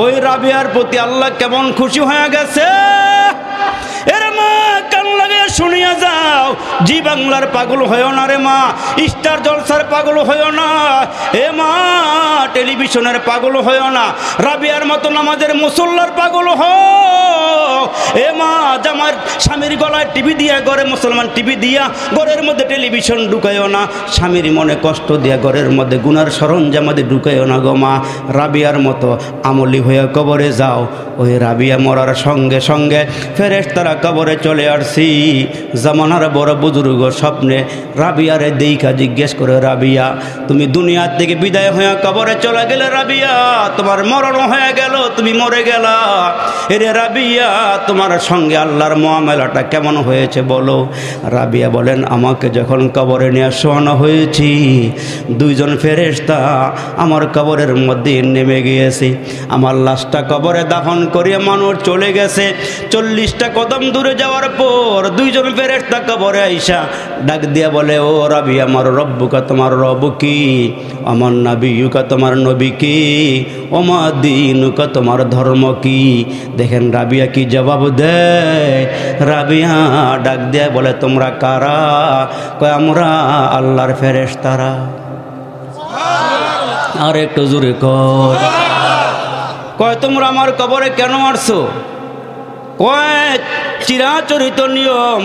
ওই রাবিয়ার প্রতি আল্লাহ কেমন খুশি হয়ে গেছে। এরে মা কান লাগে শুনিয়া যাও, জি বাংলার পাগল হয়েও না রে মা, স্টার জলসার পাগল হয়েও না এ মা, টেলিভিশনের পাগল হয়েও না, রাবিয়ার মতো নামাজের মুসল্লার পাগল হও এ মা। জামার স্বামীর গলায় টিভি দিয়া, ঘরে মুসলমান টিভি দিয়া ঘরের মধ্যে টেলিভিশন ঢুকাইও না, স্বামীর মনে কষ্ট দিয়া ঘরের মধ্যে গুনার সরঞ্জাম ঢুকাইও না গো মা। রাবিয়ার মতো আমলি হয়ে কবরে যাও। ওই রাবিয়া মরার সঙ্গে সঙ্গে ফেরেশতারা কবরে চলে আসছি। জামানার বড় বুজুর্গ স্বপ্নে রাবিয়ারে দেইখা জিজ্ঞেস করে, রাবিয়া তুমি দুনিয়ার থেকে বিদায় হয়ে কবরে চলে গেলে, রাবিয়া তোমার মরণ হয়ে গেল, তুমি মরে গেলা, এরে রাবিয়া তোমার সঙ্গে আল্লাহর মুআমালাটা কেমন হয়েছে বলো। রাবিয়া বলেন, আমাকে যখন কবরে নিয়ে শোয়ানো হয়েছি, দুইজন ফেরেশতা আমার কবরের মধ্যে নেমে গিয়েছে। আমার লাশটা কবরে দাফন করিয়া মানুষ চলে গেছে। 40টা কদম দূরে যাওয়ার পর দুইজন ফেরেশতা কবরে আইসা ডাক দিয়া বলে, ও রাবিয়া আমার রব্বুকা তোমার রব কি, আমার নবিয়ুকা তোমার নবী কি, ওমা দীনুকা তোমার ধর্ম কি। দেখেন রাবিয়া কি জবাব দেয়। রাবিয়া ডাক দিয়া বলে, তোমরা কারা? কয় আমরা আল্লাহর ফেরেশতারা। আর একটু জোরে কয় তোমরা আমার কবরে কেন আসছো? কয় চিরাচরিত নিয়ম,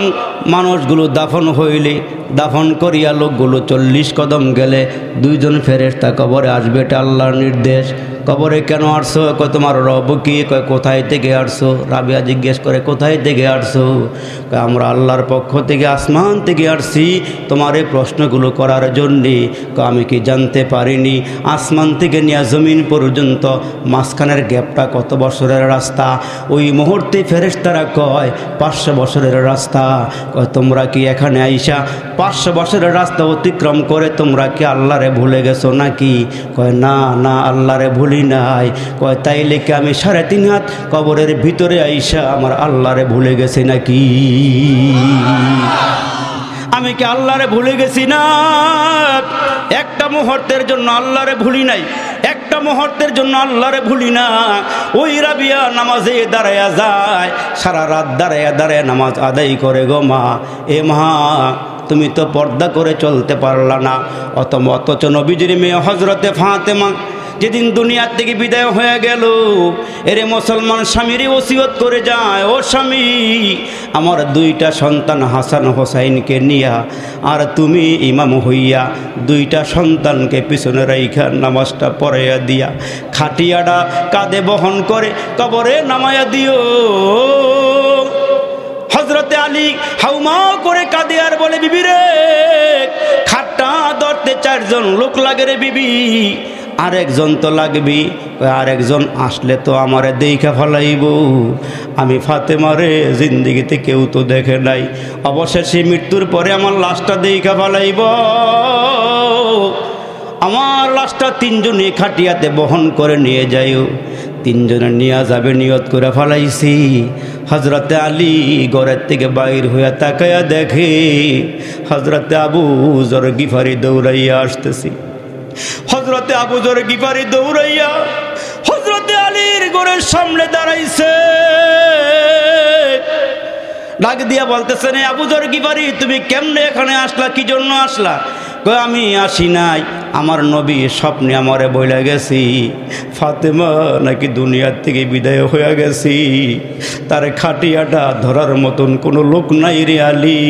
মানুষগুলো দাফন হইলে দাফন করিয়া লোকগুলো 40 কদম গেলে দুইজন ফেরেশতা কবরে আসবে, এটা আল্লাহর নির্দেশ। কবরে কেন আসছো? কয় তোমার রব কি? কয় কোথায় থেকে আসছো? রাবিয়া জিজ্ঞেস করে, কোথায় থেকে আসছো? কয় আমরা আল্লাহর পক্ষ থেকে আসমান থেকে আসছি তোমার এই প্রশ্নগুলো করার জন্যে। কয় আমি কি জানতে পারিনি আসমান থেকে নিয়ে জমিন পর্যন্ত মাঝখানের গ্যাপটা কত বছরের রাস্তা? ওই মুহূর্তে ফেরেশতারা কয় 500 বছরের রাস্তা। কয় তোমরা কি এখানে আইসা 500 বছরের রাস্তা অতিক্রম করে তোমরা কি আল্লাহরে ভুলে গেছো নাকি? কয় না না, আল্লাহরে ভুলি নাই। কয় তাইলে কি আমি 3.5 হাত কবরের ভিতরে আইসা আমার আল্লাহরে ভুলে গেছি নাকি? আমি কি আল্লাহরে ভুলে গেছি না? একটা মুহূর্তের জন্য আল্লাহরে ভুলি নাই, একটা মুহূর্তের জন্য আল্লাহরে ভুলি না। ওই রাবিয়া নামাজে দাঁড়ায়া যায়, সারা রাত দাঁড়ায়া দাঁড়ায়া নামাজ আদায় করে গো মা। এ মা তুমি তো পর্দা করে চলতে পারলা না, অথচ নবীজির মেয়ে হজরতে ফাতেমা যেদিন দুনিয়ার থেকে বিদায় হয়ে গেল, এরে মুসলমান স্বামীরই ওসিয়ত করে যায়, ও স্বামী আমার 2টা সন্তান হাসান হোসাইনকে নিয়া আর তুমি ইমাম হইয়া 2টা সন্তানকে পিছনে রাইখা নামাজটা পড়াইয়া দিয়া খাটিয়াটা কাঁধে বহন করে কবরে নামাইয়া দিও। হজরতে আলী হাউমা করে কাঁদে আর বলে, বিবি রে খাটটা ধরতে 4 জন লোক লাগে রে বিবি, আরেকজন তো লাগবি, আরেকজন আসলে তো আমারে দেইখা ফলাইব। আমি ফাতেমারে জিন্দিগিতে কেউ তো দেখে নাই, অবশেষে মৃত্যুর পরে আমার লাশটা দেইখা ফলাইব। আমার লাশটা 3 জনে খাটিয়াতে বহন করে নিয়ে যাইও। 3 জনে নিয়ে যাবে নিয়ত করে ফলাইছি। হজরতে আলী ঘরের থেকে বাইর হইয়া তাকায়া দেখে হজরতে আবু যর গিফারি দৌড়াইয়া আসতেছি। হজরতে আবু যর গিফারি দৌড়াইয়া হজরতে আলীর ঘরের সামনে দাঁড়াইছে। ডাক দিয়া বলতেছেন, আবু যর গিফারি তুমি কেমনে এখানে আসলা, কি জন্য আসলা? কয় আমি আসি নাই, আমার নবী স্বপ্নে আমারে বইলা গেছি ফাতেমা নাকি দুনিয়ার থেকে বিদায় হয়ে গেছি, তার খাটিয়াটা ধরার মতন কোনো লোক নাই রে আলী।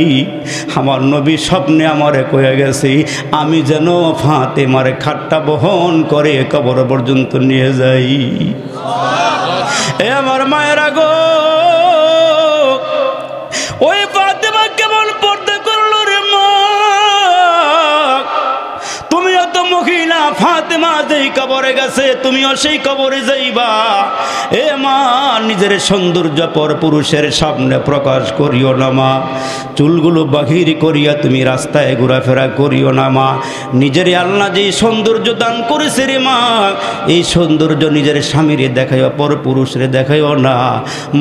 আমার নবী স্বপ্নে আমারে কয়ে গেছি আমি যেন ফাতেমার খাটটা বহন করে কবর পর্যন্ত নিয়ে যাই। এ আমার মায়েরা গো, ওই ফাতেমা কেমন পর্দা করলো রে মা। তুমিও তো মহিলা, ফাতেমা যেই কবরে গেছে তুমিও সেই কবরে যাইবা। এ মা নিজের সৌন্দর্য পর পুরুষের সামনে প্রকাশ করিও না মা। চুলগুলো বাহির করিয়া তুমি রাস্তায় ঘোরাফেরা করিও না মা। নিজের আল্লাহ যেই সৌন্দর্য দান করেছে রে মা, এই সৌন্দর্য নিজের স্বামীরে দেখাইও, পর পুরুষরে দেখাইও না।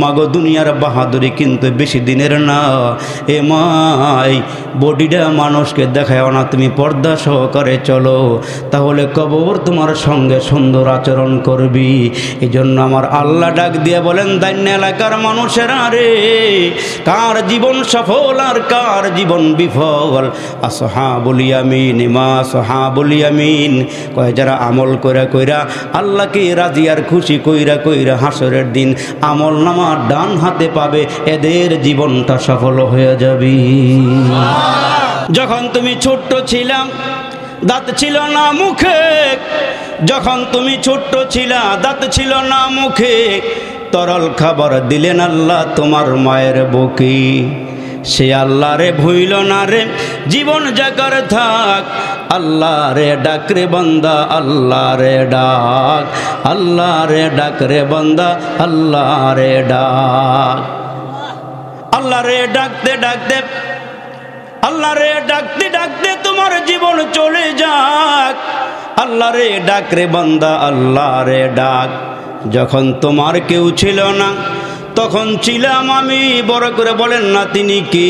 মাগো দুনিয়ার বাহাদুরি কিন্তু বেশি দিনের না। এ মা এই বডিটা মানুষকে দেখাইও না, তুমি পর্দা সহকারে চলো, তাহলে কবর তোমার সঙ্গে সুন্দর আচরণ করবি। এই জন্য আমার আল্লাহ ডাক দিয়ে বলেন, দান্য এলাকার মানুষেরা রে, কার জীবন সফল আর কার জীবন বিফল? আসহাবুল ইয়ামিন, মা আসহাবুল ইয়ামিন, কয় যারা আমল কইরা কইরা আল্লাহকে রাজি আর খুশি কইরা কইরা হাসরের দিন আমল নামা ডান হাতে পাবে, এদের জীবনটা সফল হয়ে যাবে। যখন তুমি ছোট্ট ছিলাম দাঁত ছিল না মুখে, যখন তুমি ছোট্ট ছিলা দাঁত ছিল না মুখে, তরল খাবার দিলেন আল্লাহ তোমার মায়ের বুকে। সে আল্লাহ রে ভুইল না রে, জীবন জাগার থাক, আল্লাহ রে ডাক রে বান্দা, আল্লাহ রে ডাক, আল্লাহ রে ডাক রে বান্দা, আল্লাহ রে ডাক। আল্লাহ রে ডাকতে ডাকতে, আল্লাহ রে ডাকতে ডাকতে তোমার জীবন চলে যাক, আল্লাহ রে ডাক রে বান্দা, আল্লাহ রে ডাক। যখন তোমার কেউ ছিল না তখন ছিলাম আমি, বড় করে বলেন না তিনি কে?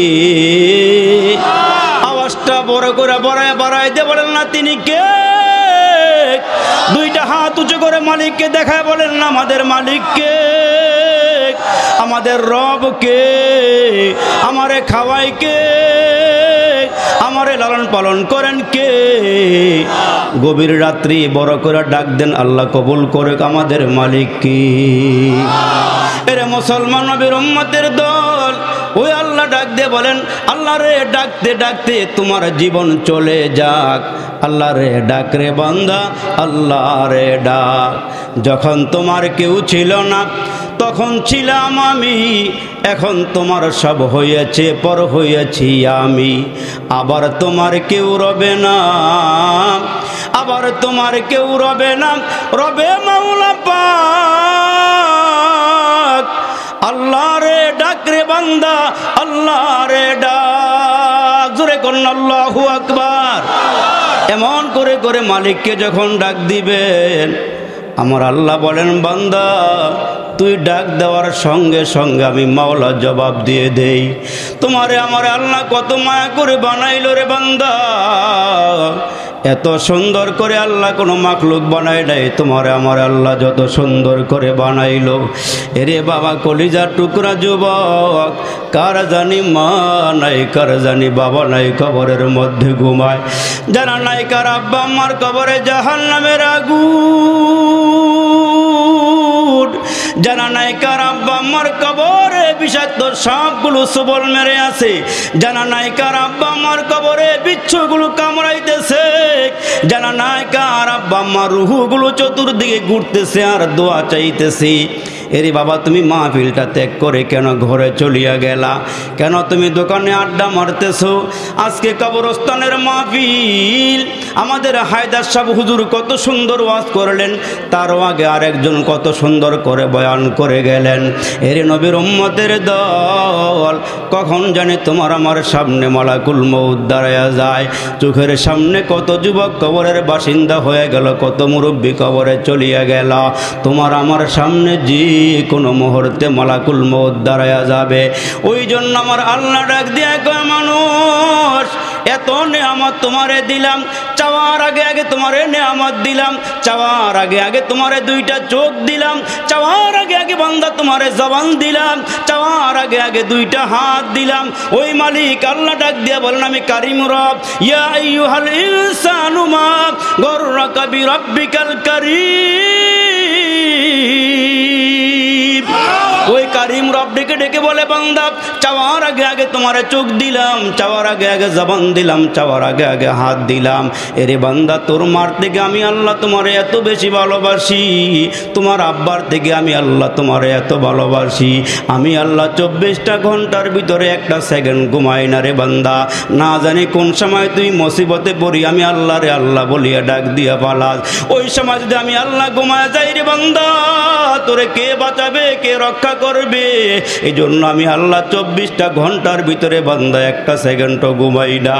আওয়াজটা বড় করে বাড়ায় বাড়ায় দিয়ে বলেন না তিনি কে? দুইটা হাত উঁচু করে মালিককে দেখায় বলেন না আমাদের মালিককে, আমাদের রবকে, আমারে খাওয়াই কে, আমারে লালন পালন করেন কে? গভীর রাত্রি বড় করে ডাক দেন, আল্লাহ কবুল করে আমাদের মালিক কি? এরে মুসলমান নবীর উম্মতের দল, ওই আল্লাহ ডাক দিয়ে বলেন, আল্লাহ রে ডাকতে ডাকতে তোমার জীবন চলে যাক, আল্লাহ রে ডাক রে বান্দা, আল্লাহ রে ডাক। যখন তোমার কেউ ছিল না তখন ছিলাম আমি, এখন তোমার সব হয়েছে, পর হয়েছি আমি। আবার তোমার কেউ রবে না, আবার তোমার কেউ রবে না, রবে মাওলা পাক। আল্লাহ রে ডাক রে বান্দা, আল্লাহ রে ডাক। জোরে করুন আল্লাহু আকবার। এমন করে করে মালিককে যখন ডাক দিবেন, আমার আল্লাহ বলেন, বান্দা তুই ডাক দেওয়ার সঙ্গে সঙ্গে আমি মাওলা জবাব দিয়ে দেই। তোমারে আমার আল্লাহ কত মায়া করে বানাইলো রে বান্দা, এত সুন্দর করে আল্লাহ কোনো মাখলুক বানায় নাই, তোমারে আমার আল্লাহ যত সুন্দর করে বানাইলো। এরে বাবা কলিজার টুকরা যুবক, কার জানি মা নাই, কার জানি বাবা নাই, কবরের মধ্যে ঘুমায়। জানা নাই কার আব্বা আম্মার কবরে জাহান্নামের আগুন, জানা নাই কার আব্বা আম্মার কবরে বিষাক্ত সাপগুলো সবল মেরে আছে, জানা নাই কার আব্বা আম্মার কবরে বিচ্ছুগুলো কামড়াইতেছে, জানা নাই কার আব্বা আম্মার রুহুগুলো চতুর্দিকে ঘুরতেছে আর দোয়া চাইতেছে। এরে বাবা তুমি মাহফিলটা ত্যাগ করে কেন ঘরে চলিয়া গেলা? কেন তুমি দোকানে আড্ডা মারতেছো? আজকে কবরস্থানের মাহফিল, আমাদের হায়দার সাহেব হুজুর কত সুন্দর ওয়াজ করলেন, তারও আগে আরেকজন কত সুন্দর করে বয়ান করে গেলেন। এরে নবীর উম্মতের দল, কখন জানে তোমার আমার সামনে মালাকুল মউত দাঁড়ায়া যায়, চোখের সামনে কত যুবক কবরের বাসিন্দা হয়ে গেল, কত মুরব্বী কবরে চলিয়া গেল, তোমার আমার সামনে জি কোনো মুহূর্তে মালাকুল মউত দাঁড়ায়া যাবে। ওই জন্য আমার আল্লাহ ডাক দিয়ে কয়, মানুষ এত নেয়ামত তোমারে দিলাম, চাওয়ার আগে আগে তোমারে নেয়ামত দিলাম, চাওয়ার আগে আগে তোমারে দুইটা চোখ দিলাম, চাওয়ার আগে আগে বান্দা তোমারে জবান দিলাম, চাওয়ার আগে আগে দুইটা হাত দিলাম। ওই মালিক আল্লাহ ডাক দিয়ে বলেন, আমি কারিম রব। ইয়া আইয়ুহাল ইনসানু মা গররাকা বিরাব্বিকাল কারীম। ওই কারিম রব ডেকে ডেকে বলে, বান্দা চাওয়ার আগে আগে তোমারে চোখ দিলাম, চাওয়ার আগে আগে জবান দিলাম, চাওয়ার আগে আগে হাত দিলাম। এরে বান্দা তোর মার থেকে আমি আল্লাহ তোমারে এত বেশি ভালোবাসি, তোমার আব্বার থেকে আমি আল্লাহ তোমারে এত ভালোবাসি। আমি আল্লাহ 24টা ঘন্টার ভিতরে একটা সেকেন্ড ঘুমাই না রে বান্দা। না জানি কোন সময় তুই মুসিবতে পড়ি আমি আল্লাহ রে আল্লাহ বলিয়া ডাক দিয়া পালাস। ওই সময় যদি আমি আল্লাহ ঘুমায় যাই রে বান্দা, তোরে কে বাঁচাবে, কে রক্ষা করবে? এই জন্য আমি আল্লাহ 24টা ঘন্টার ভিতরে বান্দা একটা সেকেন্ডও ঘুমাই না।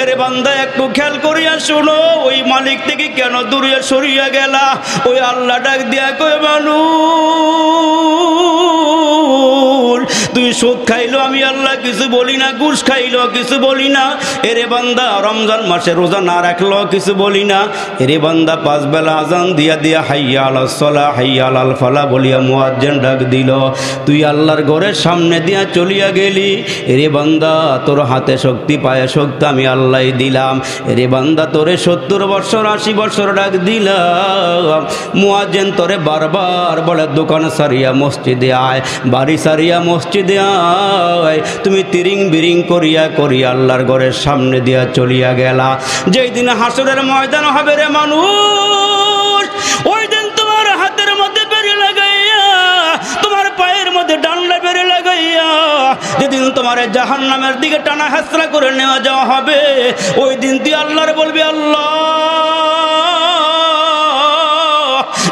এরে বান্দা একটু খেয়াল করিয়া শুনো, ওই মালিক থেকে কেন দূরে সরিয়া গেলা? ওই আল্লাহ ডাক দিয়া কয়, মানুষ তুই সুদ খাইলো আমি আল্লাহ কিছু বলি না, ঘুষ খাইলো কিছু বলি না। এরে বান্দা রমজান মাসে রোজা না রাখলো কিছু বলি না। এরে বান্দা 5 বেলা আজান দিয়া দিয়া হাইয়া আলাস সালাহ হাইয়া আলাল ফালাহ বলিয়া মুয়াজ্জিন ডাক দিল, তুই আল্লাহর ঘরের সামনে দিয়া চলিয়া গেলি। এরে বান্দা তোর হাতে শক্তি পায় শক্তি আমি আল্লাহ দিলাম। এরে বান্দা তোরে 70 বছর 80 বছর ডাক দিলাম। মুয়াজ্জিন তোরে বারবার বলে দোকান সারিয়া মসজিদে আয়, বাড়ি সারিয়া মসজিদে আয়। তুমি তিরিং বিরিং করিয়া করিয়া আল্লাহর ঘরের সামনে দিয়া চলিয়া গেলা। যেই দিন হাসরের ময়দান হবে রে মানুষ, ওই দিন তোমার হাতের মধ্যে বেড়ে লাগাইয়া, তোমার পায়ের মধ্যে ডান্ডা বেড়ে লাগাইয়া যেদিন তোমার জাহান্নামের দিকে টানা হেসরা করে নেওয়া যাওয়া হবে, ওই দিন তুই আল্লাহর বলবি, আল্লাহ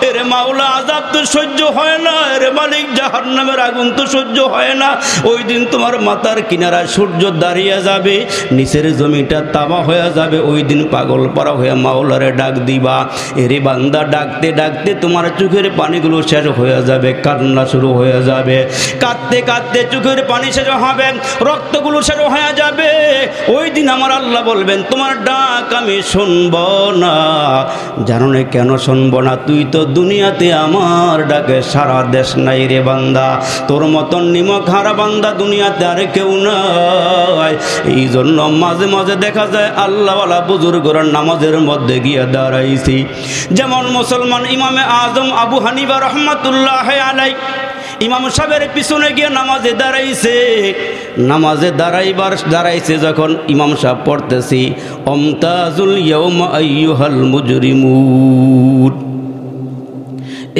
এরে মাওলা আযাব তো সহ্য হয় না, এরে মালিক জাহান্নামের আগুন তো সহ্য হয় না। ওই দিন তোমার মাথার কিনারায় সূর্য দাঁড়িয়ে যাবে, নিচের জমিটা তামা হয়ে যাবে। ওই দিন পাগল পারা হয়ে মাওলারে ডাক দিবা। এরে বান্দা ডাকতে ডাকতে তোমার চোখের পানিগুলো শেষ হয়ে যাবে, কান্না শুরু হয়ে যাবে। কাঁদতে কাঁদতে চোখের পানি শেষ হবে, রক্তগুলো শেষ হয়ে যাবে। ওই দিন আমার আল্লাহ বলবেন, তোমার ডাক আমি শুনব না। জানো না কেন শুনব না? তুই তো দুনিয়াতে আমার ডাকে সারা দেশ নাই রে বান্দা, তোর মতন নিমক হারা বান্দা দুনিয়াতে আর কেউ নাই। এই জন্য মাঝে মাঝে দেখা যায় আল্লাহওয়ালা বুজুর্গরা নামাজের মধ্যে গিয়ে দাঁড়াইছি। যেমন মুসলমান ইমামে আজম আবু হানিফা রহমাতুল্লাহ আলাই ইমাম সাহেবের পিছনে গিয়ে নামাজে দাঁড়াইছে। নামাজে দাঁড়াইছে যখন ইমাম সাহেব পড়তেছি, অমতাজুল ইয়াউমা আইয়ুহাল মুজরিমুন,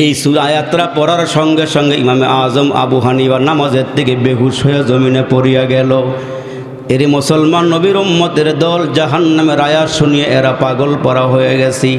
এই আয়াতটা পড়ার সঙ্গে সঙ্গে ইমামে আজম আবু হানিফা নামাজের থেকে বেহুশ হয়ে জমিনে পড়িয়া গেল। এর মুসলমান নবীর উম্মতের দল জাহান্নামের আয়াত শুনিয়ে এরা পাগল পরা হয়ে গেছি।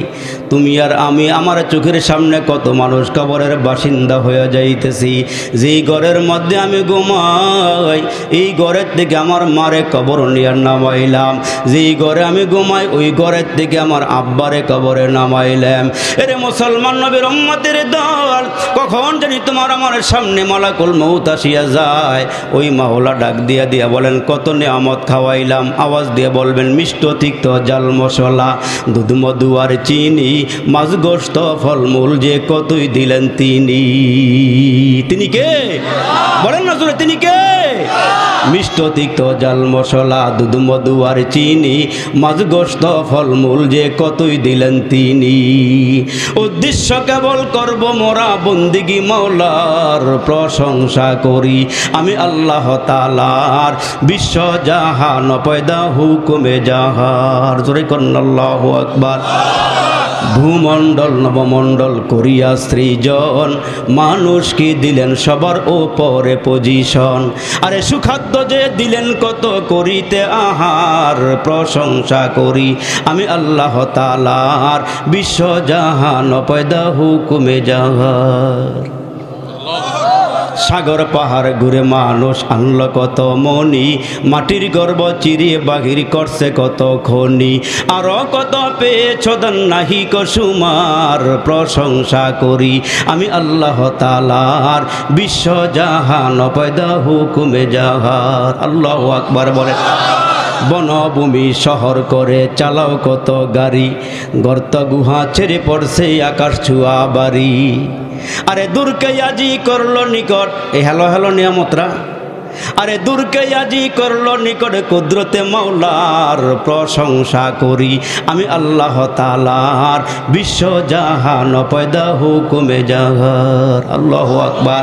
তুমি আর আমি, আমার চোখের সামনে কত মানুষ কবরের বাসিন্দা হয়ে যাইতেছি। যেই ঘরের মধ্যে আমি ঘুমাই, এই ঘরের থেকে আমার মারে কবর নিয়ে নামাইলাম। যেই ঘরে আমি ঘুমাই, ওই ঘরের থেকে আমার আব্বারে কবরে নামাইলাম। এরে মুসলমান নবীর উম্মতের দল, কখন জানি তোমার আমার সামনে মালাকুল মউত আসিয়া যায়। ওই মাওলা ডাক দিয়া দিয়া বলেন, কত নিয়ামত খাওয়াইলাম। আওয়াজ দিয়ে বলবেন, মিষ্ট তিক্ত জাল মশলা, দুধ মধু আর চিনি, মাছ গোস্ত ফলমূল যে কতই দিলেন তিনি। তিনি কে? বলেন না জোরে, তিনি কে? মিষ্ট তিক্ত জাল মশলা, দুধ মধু আর চিনি, মাছ গোস্ত ফলমূল যে কতই দিলেন তিনি। উদ্দেশ্য কেবল করব মোরা বন্দিগি, মাওলার প্রশংসা করি আমি আল্লাহ তাআলার। বিশ্ব জাহান পয়দা হুকুমে জাহার, জোরে কন্না আল্লাহু আকবার। ভূমণ্ডল নবমণ্ডল করিয়া সৃজন, মানুষ কি দিলেন সবার ওপরে পজিশন। আরে সুখাদ্য যে দিলেন কত করিতে আহার, প্রশংসা করি আমি আল্লাহ তাআলার। বিশ্ব জাহান পয়দা হুকুমে জাহার। সাগর পাহাড় ঘুরে মানুষ আনলো কত মনি, মাটির গর্ব চিরিয়ে বাহির করছে কত খনি। আরো কত পেয়েছ দান নাহি কসুমার, প্রশংসা করি আমি আল্লাহ তাআলার। বিশ্ব জাহান পয়দা হুকুমে জাহার। আল্লাহু আকবার বলে। বনভূমি শহর করে চালাও কত গাড়ি, গর্ত গুহা ছেড়ে পড়ছে আকাশ ছুয়া বাড়ি। আরে দূরকে আজি করলো নিকট, এই হ্যালো হ্যালো নিয়ামতরা। আরে দূরকে আজি করলো নিকট, কুদরতে মাওলার প্রশংসা করি আমি আল্লাহ তাআলার। বিশ্ব জাহান পয়দা হুকুমে জাহার। আল্লাহু আকবার।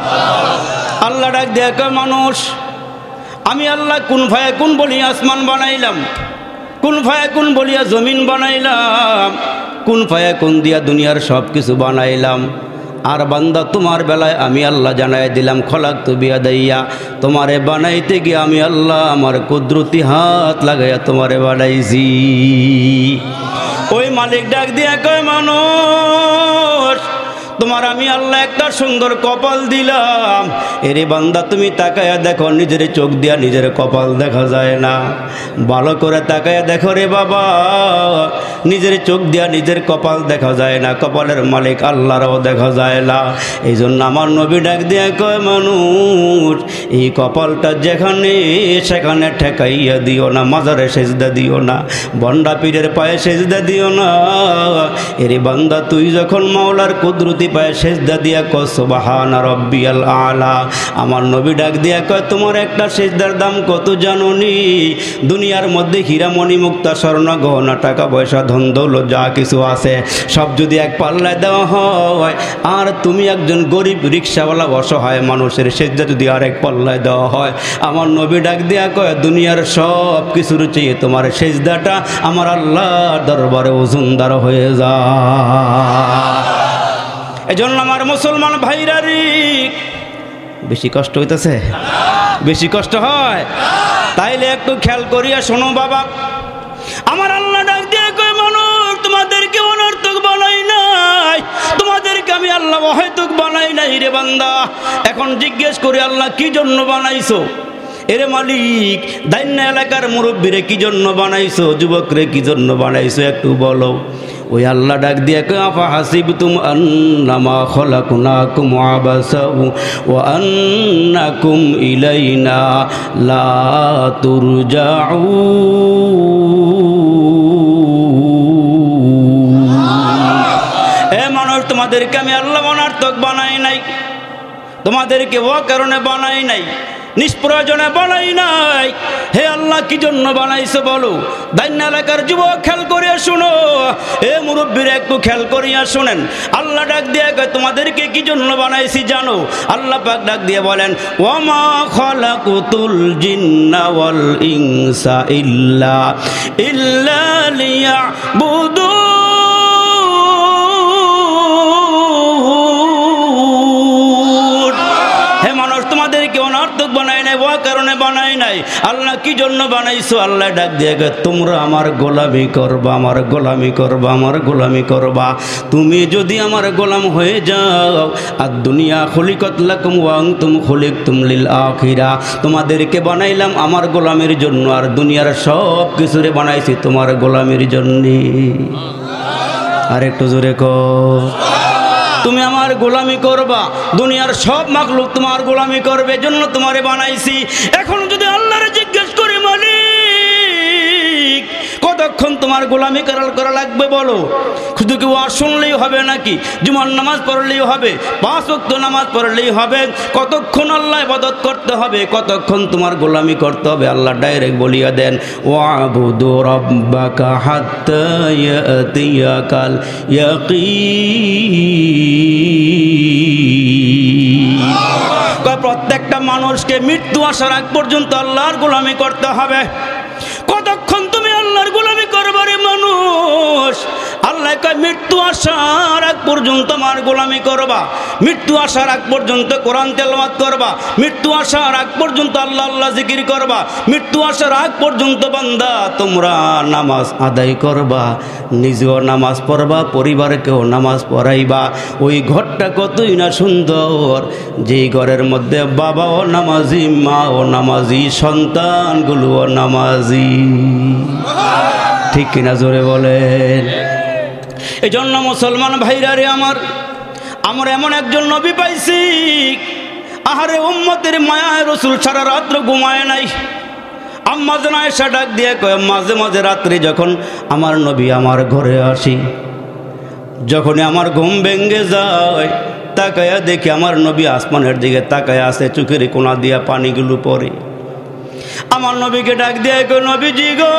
আল্লাহ ডাক দেখা মানুষ, আমি আল্লাহ কুন ফায়াকুন বলিয়া আসমান বানাইলাম, কুন ফায়াকুন বলিয়া জমিন বানাইলাম, কুন ফায়াকুন দিয়া দুনিয়ার সব কিছু বানাইলাম। আর বান্দা তোমার বেলায় আমি আল্লাহ জানাই দিলাম, খলাকতু বিয়াদাইয়া, তোমারে বানাইতে গিয়ে আমি আল্লাহ আমার কুদরতি হাত লাগাইয়া তোমারে বানাইছি। ওই মালিক ডাক দিয়া কয়, মানুষ তোমার আমি আল্লাহ একটা সুন্দর কপাল দিলাম। এরে বান্দা তুমি তাকায়া দেখো, নিজের চোখ দিয়া নিজের কপাল দেখা যায় না। ভালো করে তাকায়া দেখো রে বাবা, নিজের চোখ দিয়া নিজের কপাল দেখা যায় না, কপালের মালিক আল্লাহরও দেখা যায় না। এই জন্য আমার নবী ডাক দিয়া কয়, মানুষ এই কপালটা যেখানে সেখানে ঠেকাইয়া দিও না, মাজারে সেজদা দিও না, বন্ডা পীরের পায়ে সেজদা দিও না। এরে বান্দা তুই যখন মাওলার কুদরতি পায়ে সেজদা দিয়া কয় সুবহানা রাব্বিয়াল আলা, আমার নবী ডাক দিয়া কয় তোমার একটা সেজদার দাম কত জানোনি? দুনিয়ার মধ্যে হীরামণি মুক্তা স্বর্ণ গহনা টাকা পয়সা ধন দৌলত যা কিছু আছে সব যদি এক পাল্লায় দেওয়া হয়, আর তুমি একজন গরিব রিক্সাওয়ালা অসহায় মানুষের সেজদা যদি আর এক পাল্লায় দেওয়া হয়, আমার নবী ডাক দিয়া কয় দুনিয়ার সব কিছুর চেয়ে তোমার সেজদাটা আমার আল্লাহর দরবারে ওজনদার হয়ে যায়। এজন্য আমার মুসলমান ভাইরা রে, বেশি কষ্ট হইতেছে? বেশি কষ্ট হয়? তাইলে একটু খেয়াল করিয়া শোনো বাবা, আমার আল্লাহ ডাক দিয়ে কয় মানুষ তোমাদেরকে অনর্থক বানাই নাই, তোমাদেরকে আমি আল্লাহ অহেতুক বানাই নাই রে বান্দা। এখন জিজ্ঞেস করি আল্লাহ কি জন্য বানাইছো? এরে মালিক দাইন্না এলাকার মুরব্বীরে কি জন্য বানাইছো, যুবকরে কি জন্য বানাইছো একটু বলো। ওই আল্লাহ ডাক দিয়ে কয় আফা হাসিবতুম আন্নামা খলাকনাকুম আবাসা ওয়া আন্নাকুম ইলাইনা লা তুরজাউন। এ মানুষ তোমাদেরকে আমি আল্লাহ অনর্থক বানাই নাই, তোমাদেরকে ও কারণে বানাই নাই, নিষ্প্রয়োজনে বানাই নাই। হে আল্লাহ কি জন্য বানাইছে বলো? দাইন্না এলাকার যুবক খেয়াল করিয়া শুনো, এ মুরব্বীরা একটু খেয়াল করিয়া শুনেন। আল্লাহ ডাক দিয়ে কয় তোমাদেরকে কি জন্য বানাইছি জানো? আল্লাহ পাক ডাক দিয়ে বলেন ওয়ামা খালাকুতুল জিন্না ওয়াল ইনসা ইল্লা লিয়াবুদুন। তোমাদেরকে অনর্থক বানাই নাই, ও কারণে বানাই নাই। আল্লাহ কি জন্য বানাইছো? আল্লাহ ডাক দিয়ে তোমরা আমার গোলামি করবা, আমার গোলামি করবা, আমার গোলামি করবা। তুমি যদি আমার গোলাম হয়ে যাও, আর দুনিয়া খুলিকাত লাকুম ওয়া আনতুম খুলিকতুম লিল আখিরা, তোমাদেরকে বানাইলাম আমার গোলামের জন্য, আর দুনিয়ার সব কিছুরে বানাইছি তোমার গোলামের জন্য। আর একটু জোরে কর, তুমি আমার গোলামি করবা, দুনিয়ার সব মাখলুক তোমার গোলামি করবে, জন্য তোমারে বানাইছি। এখন যদি আল্লাহরে জিজ্ঞেস করি মালিক কতক্ষণ তোমার গোলামি করা লাগবে বলো? শুধু কি ওয়াজ শুনলেই হবে নাকি? জুমার নামাজ পড়লেই হবে? 5 ওয়াক্ত নামাজ পড়লেই হবে? কতক্ষণ আল্লাহ ইবাদত করতে হবে? কতক্ষণ তোমার গোলামি করতে হবে? আল্লাহ ডাইরেক্ট বলিয়া দেন ওয়াবুদু রাব্বাকা হাত্তা ইয়াতিয়াকাল ইয়াকিন। প্রত্যেকটা মানুষকে মৃত্যু আসার আগ পর্যন্ত আল্লাহর গোলামি করতে হবে। কতক্ষণ তুমি আল্লাহর গোলামি করবে রে মানুষ? আল্লাহ কয় মৃত্যু আসার আগ পর্যন্ত আমার গোলামি করবা, মৃত্যু আসার আগ পর্যন্ত কোরআন তেলাওয়াত করবা, মৃত্যু আসার আগ পর্যন্ত আল্লাহ আল্লাহ জিকির করবা, মৃত্যু আসার আগ পর্যন্ত বান্দা তোমরা নামাজ আদায় করবা, নিজেও নামাজ পড়বা, পরিবারকেও নামাজ পড়াইবা। ওই ঘরটা কতই না সুন্দর, যেই ঘরের মধ্যে বাবাও নামাজি, মাও নামাজি, সন্তানগুলোও নামাজি। ঠিক কিনা জোরে বলেন? এই জন্য মুসলমান ভাইরা রে আমার এমন একজন নবী পাইছি, আহারে উম্মতের মায়ায় রসুল সারা রাত্র ঘুমায় নাই। আম্মা জান আয়েশা ডাক দিয়ে কয় মাঝে মাঝে রাত্রে যখন আমার নবী আমার ঘরে আসি, যখনই আমার ঘুম ভেঙে যায়, তাকায়া দেখি আমার নবী আসমানের দিকে তাকায়া আছে, চোখের কোনা দিয়া পানিগুলো পড়ে। আমার নবীকে ডাক দিয়ে কয় নবীজি গো,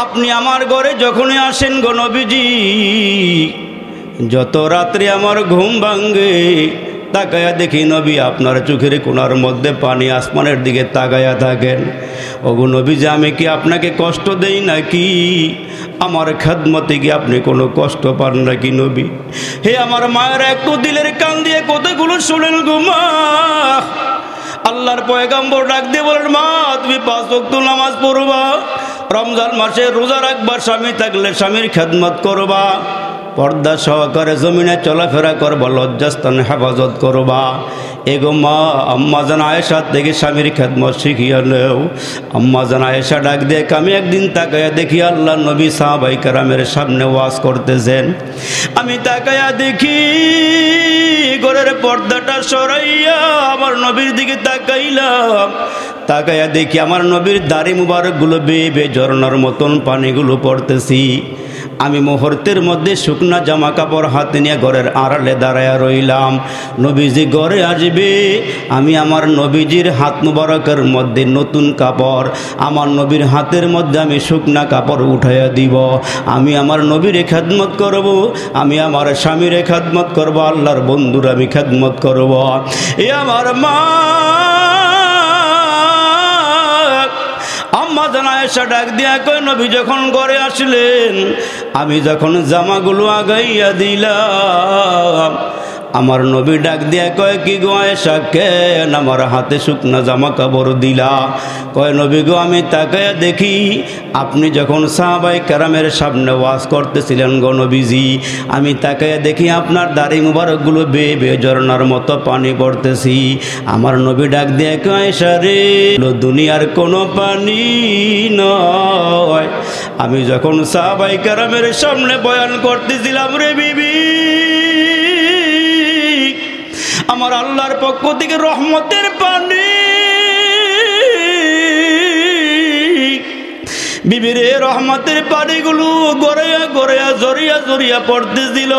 আপনি আমার ঘরে যখনই আসেন গো নবীজি, যত রাত্রে আমার ঘুম ভাঙ্গে তাকায়া দেখি নবী আপনার চোখের কোনার মধ্যে পানি, আসমানের দিকে তাকায়া থাকেন। ওগো নবীজি আমি কি আপনাকে কষ্ট দেই নাকি? আমার খেদমতে কি আপনি কোনো কষ্ট পান নাকি নবী? হে আমার মায়ের একটু দিলের কান দিয়ে কথাগুলো শুনেন গো মা। আল্লাহর পয়গম্বর ডাক দিয়ে বলেন মা তুমি 5 ওয়াক্ত নামাজ পড়বা, রমজান মাসে রোজা রাখবা, স্বামী থাকলে স্বামীর খেদমত করবা, পর্দা সহকারে জমিনে চলাফেরা করবা, লজ্জাস্থান হেফাজত করবা। এগো মা আম্মা জান আয়েশা থেকে স্বামীর খেদমত শিখিয়া নেও। আম্মা জান আয়েশা ডাক দিয়ে আমি একদিন তাকায়া দেখি আল্লাহ নবী সাহাবায়ে কেরামের সামনে ওয়াজ করতেছেন। আমি তাকায়া দেখি ঘরের করে পর্দাটা সরাইয়া আমার নবীর দিকে তাকাইলাম। তাকাইয়া দেখি আমার নবীর দাড়ি মুবারকগুলো বেয়ে বেয়ে ঝরনার মতন পানিগুলো পড়তেছি। আমি মুহূর্তের মধ্যে শুকনা জামা কাপড় হাতে নিয়ে ঘরের আড়ালে দাঁড়ায়া রইলাম। নবীজি ঘরে আসবে, আমি আমার নবীজির হাত মুবারকের মধ্যে নতুন কাপড়, আমার নবীর হাতের মধ্যে আমি শুকনা কাপড় উঠাইয়া দিব। আমি আমার নবীর খেদমত করব, আমি আমার স্বামীর খেদমত করব, আল্লাহর বন্ধুর আমি খেদমত করব। এ আমার মা আম্মা জান আয়েশা ডাক দিয়া কয়, নবী যখন ঘরে আসলেন আমি যখন জামাগুলো আগাইয়া দিলাম, আমার নবী ডাক দিয়া কয়, কি গো আয়েশা, কেন আমার হাতে শুকনা জামা কাপড় দিলা? কয়, নবী গো আমি তাকায়া দেখি আপনি যখন সাহাবায়ে কেরামের সামনে ওয়াজ করতেছিলেন গো নবীজি, আমি তাকায়া দেখি আপনার দাড়ি মুবারকগুলো বেয়ে বেয়ে ঝরনার মতো পানি পড়তেছি। আমার নবী ডাক দিয়া কয়, আয়েশা রে, দুনিয়ার কোনো পানি নয়। আমি যখন সাহাবায়ে কেরামের সামনে বয়ান করতেছিলাম রে বিবি, আমার আল্লাহর পক্ষ থেকে রহমতের পানি। বিবিরে রহমতের পানিগুলো গড়াইয়া গড়াইয়া জড়িয়া জড়িয়া পড়তেছিল।